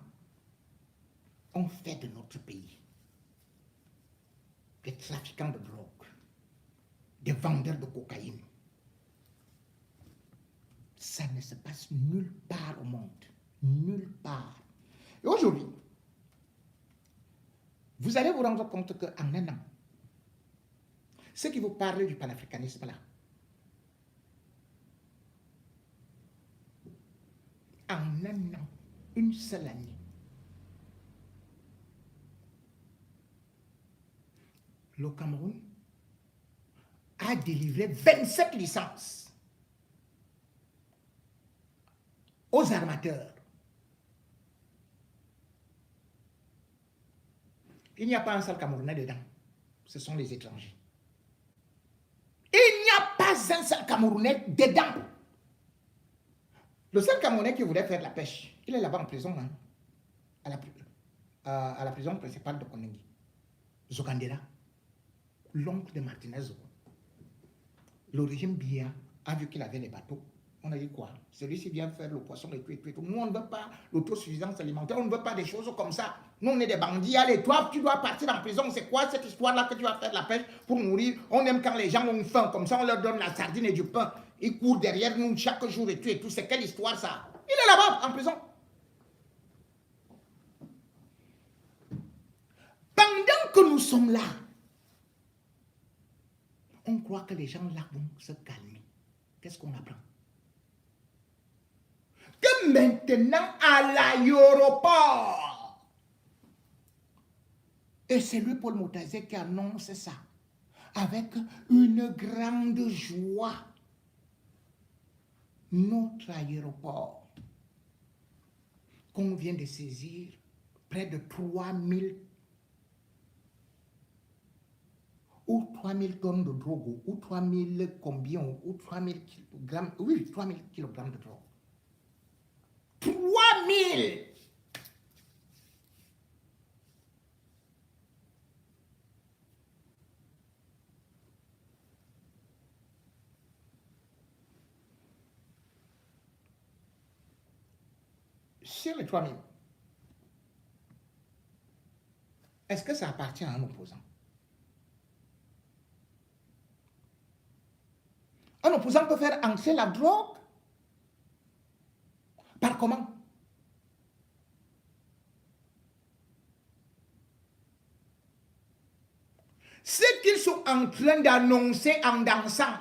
ont fait de notre pays. Des trafiquants de drogue, des vendeurs de cocaïne. Ça ne se passe nulle part au monde. Nulle part. Et aujourd'hui, vous allez vous rendre compte qu'en un an, ceux qui vous parlent du panafricanisme là, en un an, une seule année, le Cameroun a délivré 27 licences aux armateurs. Il n'y a pas un seul Camerounais dedans. Ce sont les étrangers. Il n'y a pas un seul Camerounais dedans. Le seul Camerounais qui voulait faire la pêche, il est là-bas en prison, hein, à la prison principale de Konengi. Zogandera, l'oncle de Martinez. Le régime Biya a vu qu'il avait les bateaux. On a dit quoi? Celui-ci vient faire le poisson et tout, et tout, et tout. Nous, on ne veut pas l'autosuffisance alimentaire, on ne veut pas des choses comme ça. Nous, on est des bandits. Allez, toi, tu dois partir en prison. C'est quoi cette histoire-là que tu vas faire de la pêche pour nourrir? On aime quand les gens ont faim, comme ça, on leur donne la sardine et du pain. Ils courent derrière nous chaque jour et tout, et tout. C'est quelle histoire, ça? Il est là-bas, en prison. Pendant que nous sommes là, on croit que les gens là vont se calmer. Qu'est-ce qu'on apprend? Que maintenant, à l'aéroport, et c'est lui, Paul Motazé, qui annonce ça, avec une grande joie, notre aéroport, qu'on vient de saisir, près de 3000 ou 3000 tonnes de drogue, ou 3000 combien, ou 3000 kg, oui, 3000 kg de drogue. 3000! Sur les 3000, est-ce que ça appartient à un opposant? Un opposant peut faire entrer la drogue par comment? Ce qu'ils sont en train d'annoncer en dansant,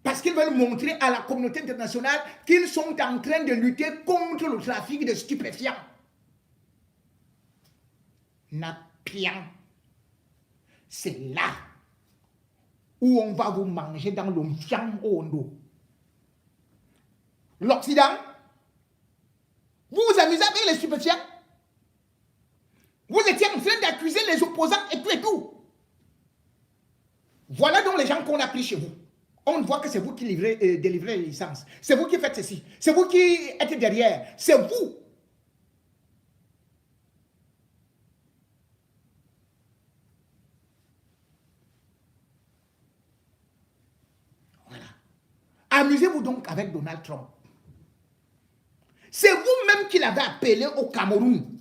parce qu'ils veulent montrer à la communauté internationale qu'ils sont en train de lutter contre le trafic de stupéfiants. Napian, c'est là où on va vous manger dans le fiang au dos. L'Occident, vous vous amusez avec les stupéfiants. Vous étiez en train d'accuser les opposants et tout et tout. Voilà donc les gens qu'on a pris chez vous. On voit que c'est vous qui délivrez les licences. C'est vous qui faites ceci. C'est vous qui êtes derrière. C'est vous. Voilà. Amusez-vous donc avec Donald Trump. C'est vous-même qui l'avez appelé au Cameroun.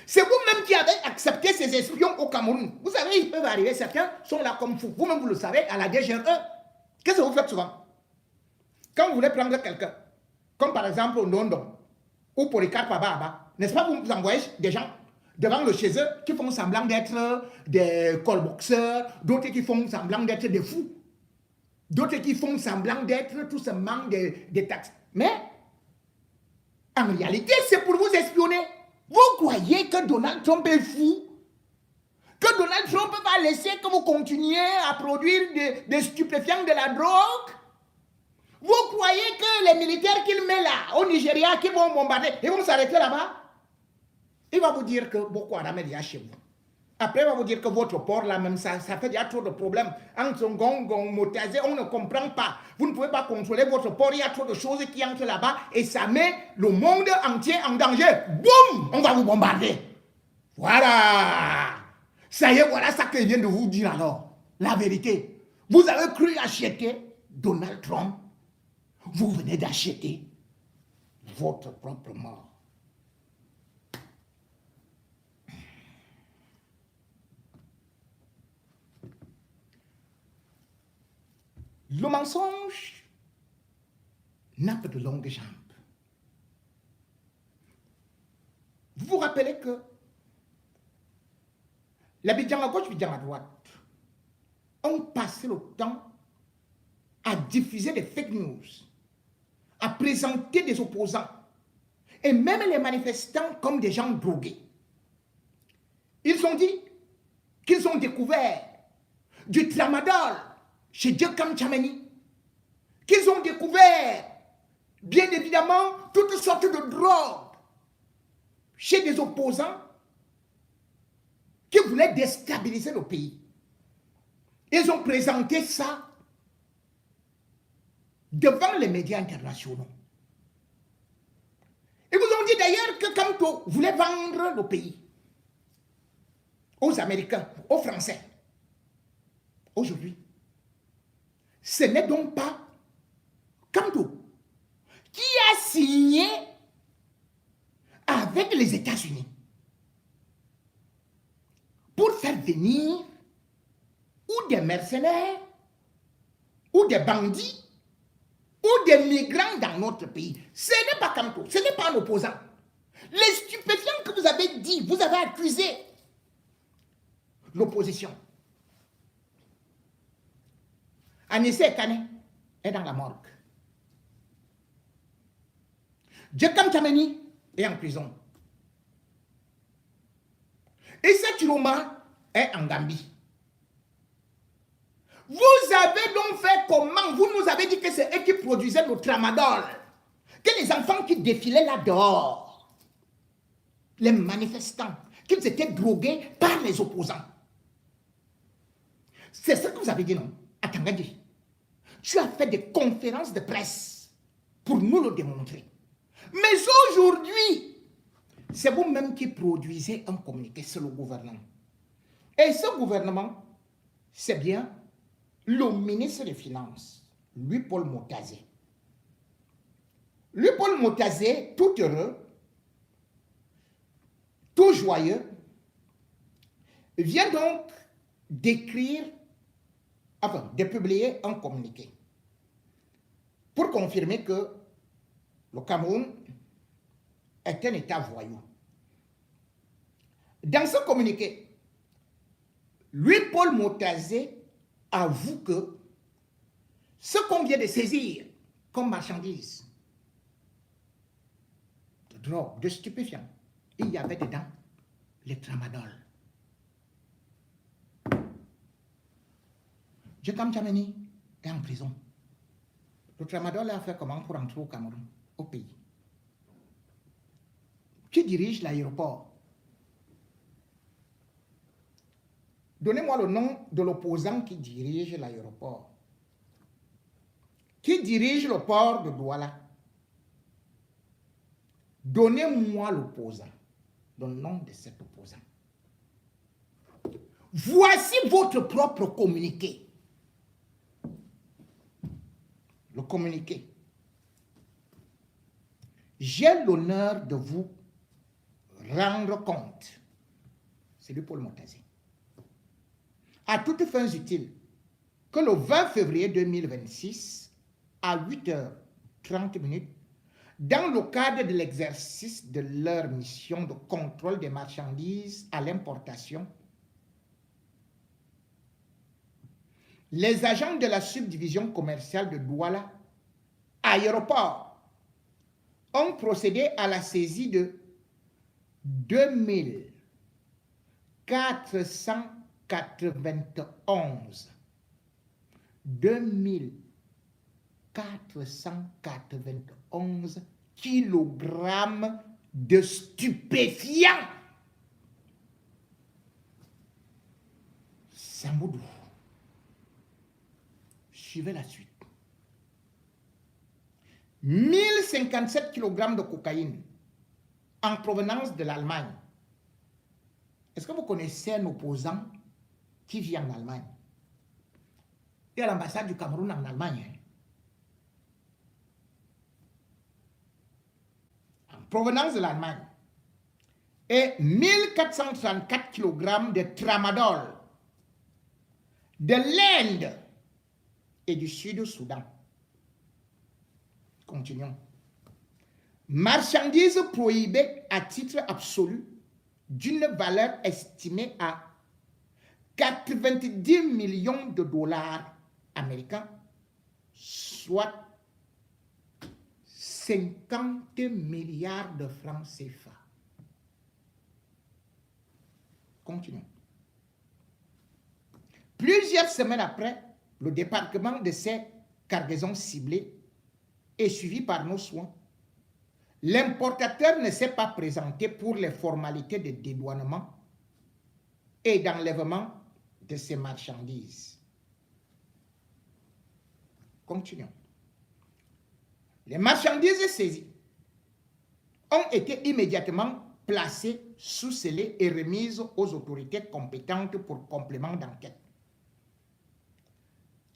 C'est vous-même qui avez accepté ces espions au Cameroun. Vous savez, ils peuvent arriver, certains sont là comme vous. Vous-même, vous le savez, à la DGRE. Qu'est-ce que vous faites souvent? Quand vous voulez prendre quelqu'un, comme par exemple au London, ou pour les Karpaba, n'est-ce pas, vous envoyez des gens devant le chez eux qui font semblant d'être des call-boxers, d'autres qui font semblant d'être des fous, d'autres qui font semblant d'être tout simplement des taxes. Mais En réalité, c'est pour vous espionner. Vous croyez que Donald Trump est fou? Que Donald Trump va laisser que vous continuiez à produire des stupéfiants, de la drogue? Vous croyez que les militaires qu'il met là, au Nigeria, qui vont bombarder, ils vont s'arrêter là-bas? Il va vous dire que Boko Haram est déjà chez vous. Après, il va vous dire que votre port là, même ça fait déjà trop de problèmes. Entre Ngong, Motazé, on ne comprend pas. Vous ne pouvez pas contrôler votre port, il y a trop de choses qui entrent là-bas et ça met le monde entier en danger. Boum! On va vous bombarder. Voilà! Ça y est, voilà ça que je viens de vous dire alors. La vérité. Vous avez cru acheter Donald Trump. Vous venez d'acheter votre propre mort. Le mensonge n'a pas de longues jambes. Vous vous rappelez que l'Abidjan à gauche, l'Abidjan à droite ont passé le temps à diffuser des fake news, à présenter des opposants, et même les manifestants comme des gens drogués. Ils ont dit qu'ils ont découvert du tramadol chez Djekam Tchameni, qu'ils ont découvert, bien évidemment, toutes sortes de drogues chez des opposants qui voulaient déstabiliser le pays. Ils ont présenté ça devant les médias internationaux. Ils vous ont dit d'ailleurs que Kamto voulait vendre le pays aux Américains, aux Français. Aujourd'hui, ce n'est donc pas Kamto qui a signé avec les États-Unis pour faire venir ou des mercenaires, ou des bandits, ou des migrants dans notre pays. Ce n'est pas Kamto, ce n'est pas un opposant. Les stupéfiants que vous avez dit, vous avez accusé l'opposition. Anissé Kane est dans la morgue. Djekam Tchameni est en prison. Issa Chiroma est en Gambie. Vous avez donc fait comment? Vous nous avez dit que c'est eux qui produisaient le tramadol. Que les enfants qui défilaient là dehors, les manifestants, qu'ils étaient drogués par les opposants. C'est ce que vous avez dit, non? À Tangadi. Tu as fait des conférences de presse pour nous le démontrer. Mais aujourd'hui, c'est vous-même qui produisez un communiqué, c'est le gouvernement. Et ce gouvernement, c'est bien le ministre des Finances, Louis-Paul Motazé. Louis-Paul Motazé, tout heureux, tout joyeux, vient donc d'écrire, enfin, de publier un communiqué pour confirmer que le Cameroun est un État voyou. Dans ce communiqué, Louis-Paul Motazé avoue que ce qu'on vient de saisir comme marchandise, de drogue, de stupéfiants, il y avait dedans les tramadol. Djekam Tchameni est en prison. Le tramadol a fait comment pour entrer au Cameroun, au pays? Qui dirige l'aéroport? Donnez-moi le nom de l'opposant qui dirige l'aéroport. Qui dirige le port de Douala? Donnez-moi l'opposant, le nom de cet opposant. Voici votre propre communiqué. Le communiqué. J'ai l'honneur de vous rendre compte. C'est lui Paul Motazé. À toutes fins utiles, que le 20 février 2026, à 8h30, dans le cadre de l'exercice de leur mission de contrôle des marchandises à l'importation, les agents de la subdivision commerciale de Douala, aéroport, ont procédé à la saisie de 2491 kilogrammes de stupéfiants. Samoudou. Suivez la suite. 1057 kg de cocaïne en provenance de l'Allemagne. Est-ce que vous connaissez un opposant qui vit en Allemagne? Il y a l'ambassade du Cameroun en Allemagne. En provenance de l'Allemagne. Et 1434 kg de tramadol de l'Inde et du Sud-Soudan. Continuons. Marchandises prohibées à titre absolu d'une valeur estimée à 90 millions de dollars américains, soit 50 milliards de francs CFA. Continuons. Plusieurs semaines après le débarquement de ces cargaisons ciblées et suivi par nos soins, l'importateur ne s'est pas présenté pour les formalités de dédouanement et d'enlèvement de ces marchandises. Continuons. Les marchandises saisies ont été immédiatement placées sous scellé et remises aux autorités compétentes pour complément d'enquête.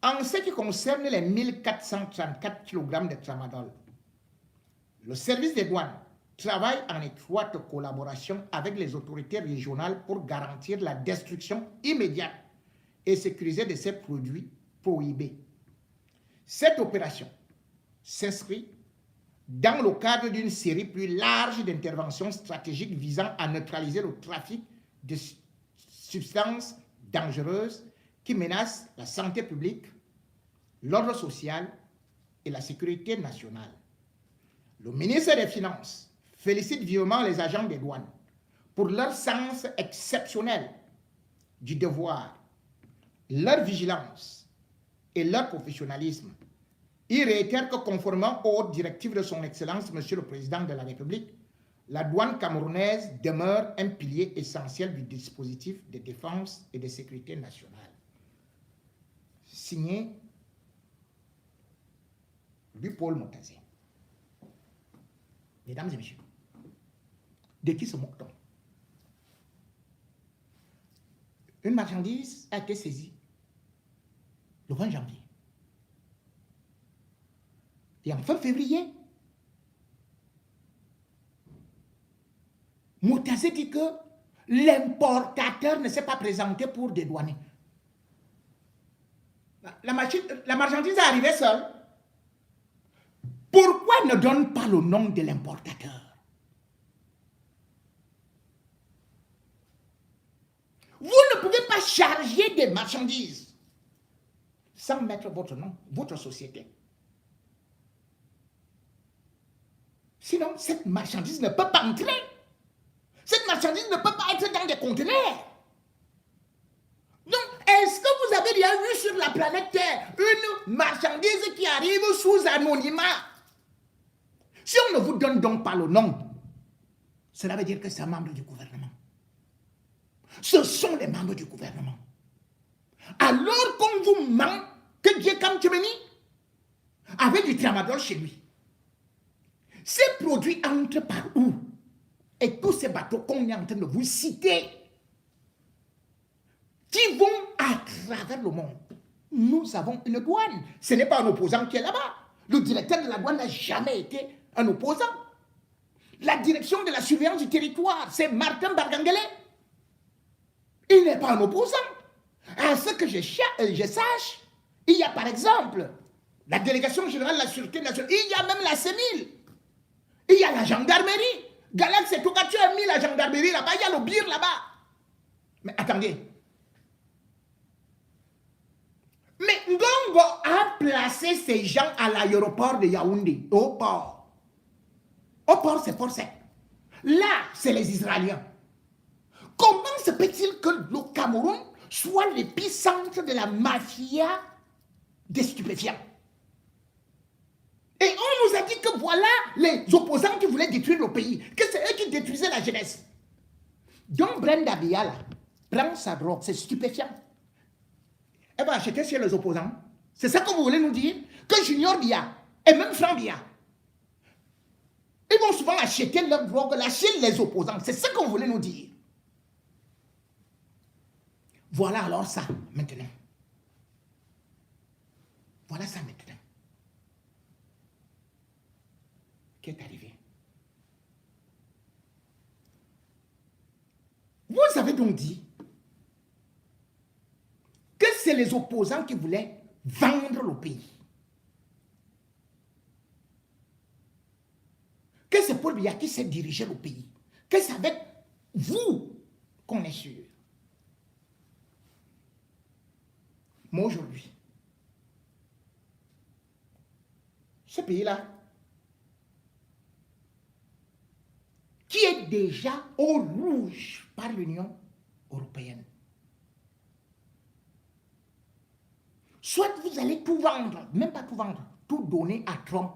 En ce qui concerne les 1434 kg de tramadol, le service des douanes travaille en étroite collaboration avec les autorités régionales pour garantir la destruction immédiate et sécurisée de ces produits prohibés. Cette opération s'inscrit dans le cadre d'une série plus large d'interventions stratégiques visant à neutraliser le trafic de substances dangereuses qui menacent la santé publique, l'ordre social et la sécurité nationale. Le ministre des Finances félicite vivement les agents des douanes pour leur sens exceptionnel du devoir, leur vigilance et leur professionnalisme. Il réitère que conformément aux hautes directives de son Excellence, Monsieur le Président de la République, la douane camerounaise demeure un pilier essentiel du dispositif de défense et de sécurité nationale. Signé du Paul Montazé. Mesdames et messieurs, de qui se moque-t-on? Une marchandise a été saisie le 20 janvier. Et en fin février, Moutazé dit que l'importateur ne s'est pas présenté pour dédouaner. La marchandise est arrivée seule. Pourquoi ne donne pas le nom de l'importateur? Vous ne pouvez pas charger des marchandises sans mettre votre nom, votre société. Sinon, cette marchandise ne peut pas entrer. Cette marchandise ne peut pas être dans des conteneurs. Donc, est-ce que vous avez déjà vu sur la planète Terre une marchandise qui arrive sous anonymat? Si on ne vous donne donc pas le nom, cela veut dire que c'est un membre du gouvernement. Ce sont les membres du gouvernement. Alors qu'on vous ment que Djekam Tchemeni avait du tramadol chez lui. Ces produits entrent par où? Et tous ces bateaux qu'on est en train de vous citer, qui vont à travers le monde. Nous avons une douane. Ce n'est pas un opposant qui est là-bas. Le directeur de la douane n'a jamais été un opposant. La direction de la surveillance du territoire, c'est Martin Barganguele. Il n'est pas un opposant. À ce que je sache, il y a par exemple la délégation générale de la sûreté nationale, il y a même la CEMIL, il y a la gendarmerie. Galax et Toka, tu as mis la gendarmerie là-bas, il y a le BIR là-bas. Mais attendez. Mais Ngongo a placé ces gens à l'aéroport de Yaoundé, au port. Au port, c'est port sec. Là, c'est les Israéliens. Comment se peut-il que le Cameroun soit l'épicentre de la mafia des stupéfiants? Et on nous a dit que voilà les opposants qui voulaient détruire le pays, que c'est eux qui détruisaient la jeunesse. Donc Brenda Biala prend sa drogue, c'est stupéfiant. Elle va acheter chez les opposants. C'est ça que vous voulez nous dire? Que Junior Bia et même Franck Bia, ils vont souvent acheter leur drogue là chez les opposants. C'est ça que vous voulez nous dire? Voilà alors ça, maintenant. Voilà ça maintenant. Qui est arrivé? Vous avez donc dit que c'est les opposants qui voulaient vendre le pays. Que c'est Paul Biya qui s'est dirigé le pays. Que c'est avec vous qu'on est sûr. Moi aujourd'hui, ce pays-là, qui est déjà au rouge par l'Union européenne. Soit vous allez tout vendre, même pas tout vendre, tout donner à Trump,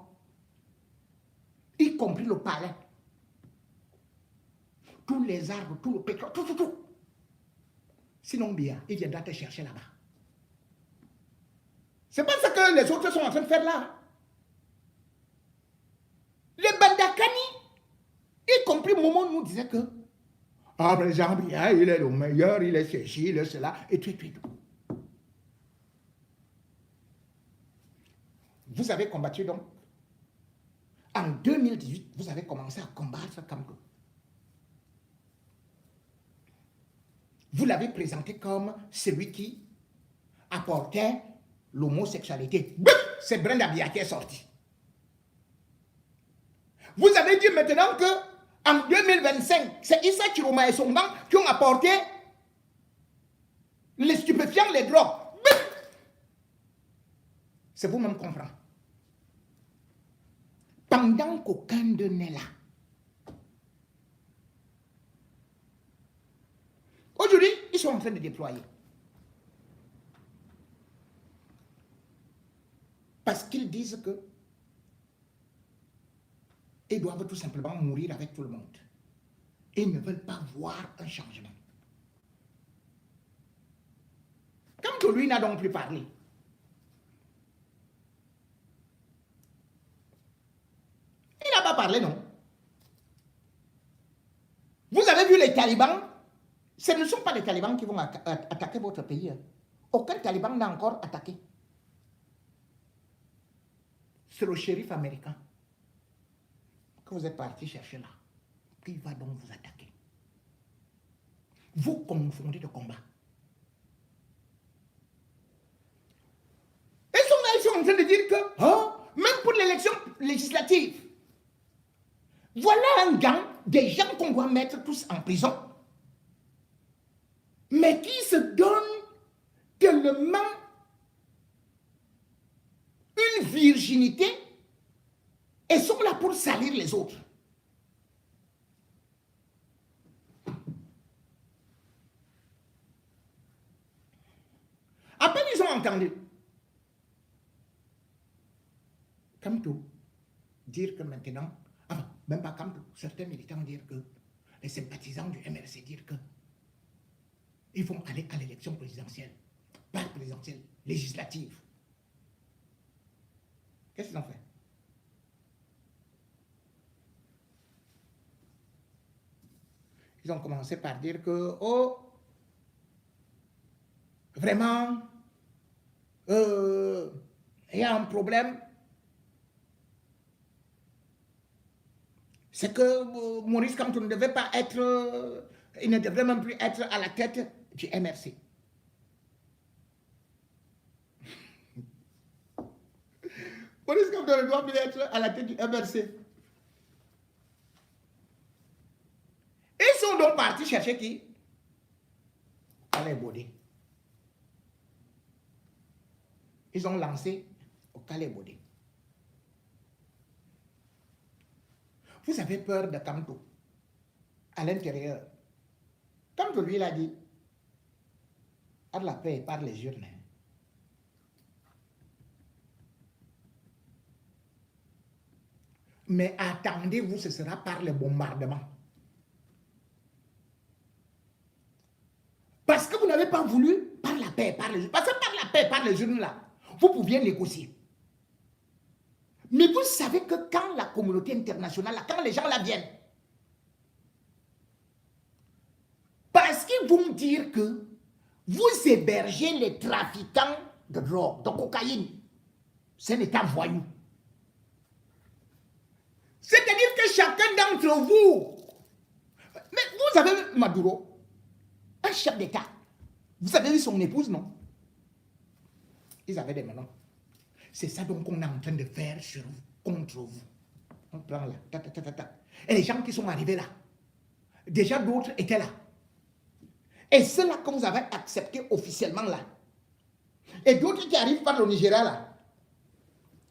y compris le palais, tous les arbres, tout le pétrole, tout. Sinon, bien, il viendra te chercher là-bas. C'est pas ça que les autres sont en train de faire là. Les Bandakani, y compris Momo, nous disait que président Biya, il est le meilleur, il est ceci, il est cela, et tout. Vous avez combattu donc. En 2018, vous avez commencé à combattre Kamto. Vous l'avez présenté comme celui qui apportait l'homosexualité. C'est Brenda Biya qui est sorti. Vous avez dit maintenant que en 2025, c'est Issa Chiroma et son gang qui ont apporté les stupéfiants, les drogues. C'est vous-même comprendre. Pendant qu'aucun d'eux n'est là. Aujourd'hui, ils sont en train de déployer. Parce qu'ils disent que ils doivent tout simplement mourir avec tout le monde. Ils ne veulent pas voir un changement. Comme lui n'a donc plus parlé. Il n'a pas parlé, non. Vous avez vu les talibans? Ce ne sont pas les talibans qui vont attaquer votre pays. Aucun taliban n'a encore attaqué. C'est le shérif américain que vous êtes parti chercher là. Qui va donc vous attaquer? Vous confondez de combat. Ils sont en train de dire que, même pour l'élection législative, voilà un gang des gens qu'on doit mettre tous en prison, mais qui se donnent tellement une virginité et sont là pour salir les autres. À peine ils ont entendu Kamto dire que maintenant, même pas Kamto, certains militants dire que, les sympathisants du MRC dire que ils vont aller à l'élection présidentielle, pas présidentielle, législative. Qu'est-ce qu'ils ont fait? Ils ont commencé par dire que, vraiment, il y a un problème. C'est que Maurice Kamto ne devait pas être, il ne devrait même plus être à la tête du MRC. Maurice Kamto ne doit plus être à la tête du MRC. Ils sont donc partis chercher qui? Calais Bodé. Ils ont lancé au Calais Bodé. Vous avez peur de Kamto à l'intérieur. Kamto, lui, il a dit, à la paix par les urnes. Mais attendez-vous, ce sera par le bombardement. Parce que vous n'avez pas voulu par la paix, par les urnes. Parce que par la paix, par les urnes là, vous pouviez négocier. Mais vous savez que quand la communauté internationale, quand les gens là viennent, parce qu'ils vont dire que vous hébergez les trafiquants de drogue, de cocaïne, c'est un État voyou. C'est-à-dire que chacun d'entre vous, mais vous avez Maduro, un chef d'État, vous avez vu son épouse, non? Ils avaient des menons. C'est ça donc qu'on est en train de faire sur vous, contre vous. On prend là, Et les gens qui sont arrivés là, déjà d'autres étaient là. Et c'est là que vous avez accepté officiellement là. Et d'autres qui arrivent par le Nigeria là.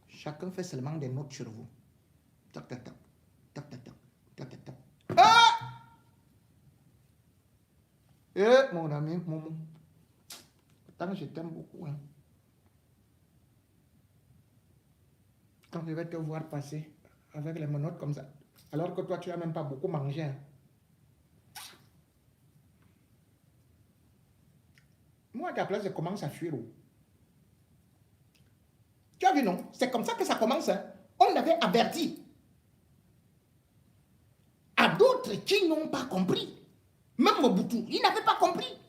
Chacun fait seulement des notes sur vous. Ah! Mon ami, Momo. Pourtant, je t'aime beaucoup. Hein. Quand je vais te voir passer avec les menottes comme ça, alors que toi, tu n'as même pas beaucoup mangé. Hein. Moi, à ta place, je commence à fuir. Tu as vu, non? C'est comme ça que ça commence. Hein. On avait averti. À d'autres qui n'ont pas compris. Même Mobutu, il n'avait pas compris.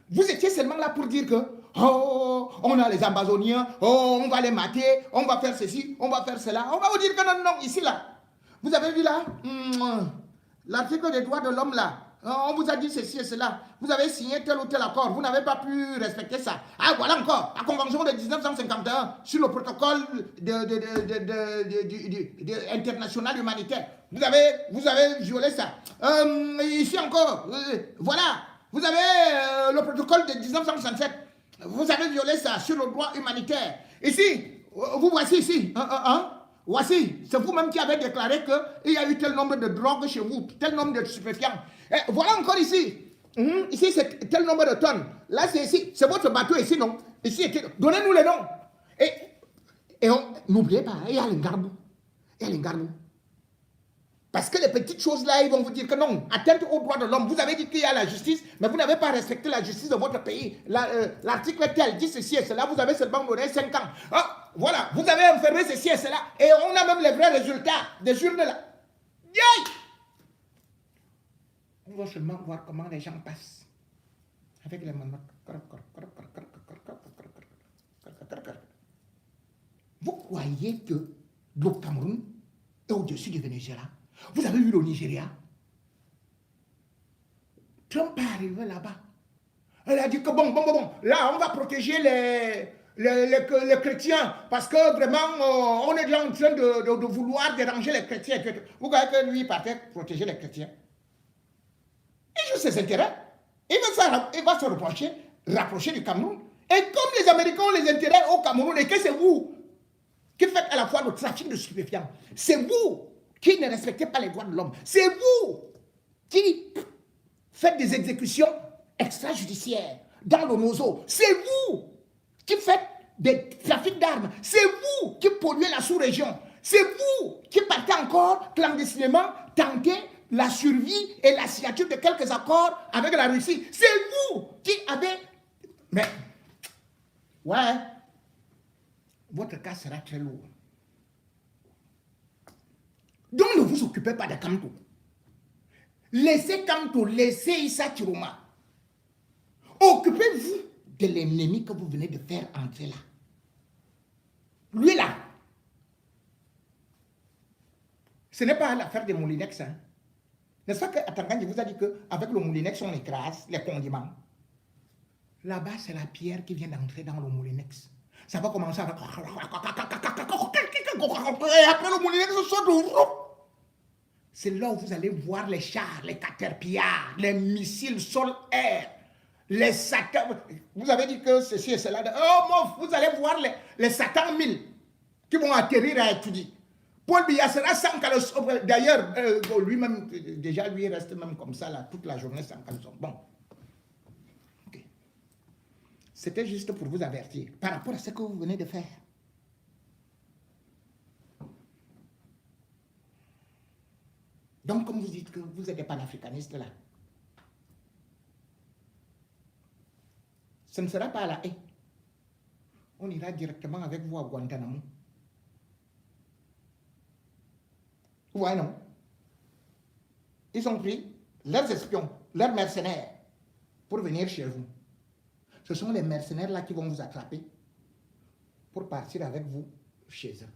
Vous étiez seulement là pour dire que oh, on a les Amazoniens, oh, on va les mater, on va faire ceci, on va faire cela. On va vous dire que non, non, ici, là. Vous avez vu là l'article des droits de l'homme, là. On vous a dit ceci et cela. Vous avez signé tel ou tel accord. Vous n'avez pas pu respecter ça. Ah, voilà encore. La convention de 1951 sur le protocole international humanitaire. Vous avez violé ça. Ici encore. Voilà. Vous avez le protocole de 1967. Vous avez violé ça sur le droit humanitaire. Ici, vous voici ici. Voici, c'est vous-même qui avez déclaré qu'il y a eu tel nombre de drogues chez vous, tel nombre de stupéfiants. Et voilà encore ici. Ici, c'est tel nombre de tonnes. Là, c'est ici. C'est votre bateau ici, non? Ici, donnez-nous les noms. Et n'oubliez pas, il y a l'Ingarbou. Il y a l'Ingarbou. Parce que les petites choses là, ils vont vous dire que non, atteinte aux droits de l'homme. Vous avez dit qu'il y a la justice, mais vous n'avez pas respecté la justice de votre pays. L'article tel dit ceci et cela, vous avez seulement donné 5 ans. Ah, voilà, vous avez enfermé ceci et cela, et on a même les vrais résultats des urnes là. Yay! On va seulement voir comment les gens passent. Avec les menottes. Vous croyez que le Cameroun est au-dessus du Venezuela? Vous avez vu le Nigeria? Trump est arrivé là-bas. Elle a dit que bon, là, on va protéger les chrétiens parce que vraiment, on est là en train de vouloir déranger les chrétiens. Vous voyez que lui, il partait protéger les chrétiens. Il joue ses intérêts. Il va se rapprocher du Cameroun. Et comme les Américains ont les intérêts au Cameroun, et que c'est vous qui faites à la fois le trafic de stupéfiants, c'est vous qui ne respectez pas les droits de l'homme. C'est vous qui faites des exécutions extrajudiciaires dans le Nozo. C'est vous qui faites des trafics d'armes. C'est vous qui polluez la sous-région. C'est vous qui partez encore clandestinement tenter la survie et la signature de quelques accords avec la Russie. C'est vous qui avez... Mais, ouais, votre cas sera très lourd. Donc ne vous occupez pas de Kamto. Laissez Kamto, laissez Issa Chiroma. Occupez-vous de l'ennemi que vous venez de faire entrer là. Lui là. Ce n'est pas l'affaire des Moulinex. Hein. N'est-ce pas qu'Atangani vous a dit qu'avec le Moulinex, on écrase les condiments. Là-bas, c'est la pierre qui vient d'entrer dans le Moulinex. Ça va commencer à... Et après le Moulinex sort de... C'est là où vous allez voir les chars, les caterpillars, les missiles sol-air, les Satan. Vous avez dit que ceci et cela. Oh, vous allez voir les Satan 1000. qui vont atterrir à étudier. Paul Biya sera sans caleçon. D'ailleurs, lui-même, déjà, lui reste même comme ça là, toute la journée sans caleçon. Bon. Okay. C'était juste pour vous avertir par rapport à ce que vous venez de faire. Donc, comme vous dites que vous êtes des panafricanistes là, ce ne sera pas à la haie. On ira directement avec vous à Guantanamo. Vous voyez, non? Ils ont pris leurs espions, leurs mercenaires, pour venir chez vous. Ce sont les mercenaires là qui vont vous attraper pour partir avec vous chez eux.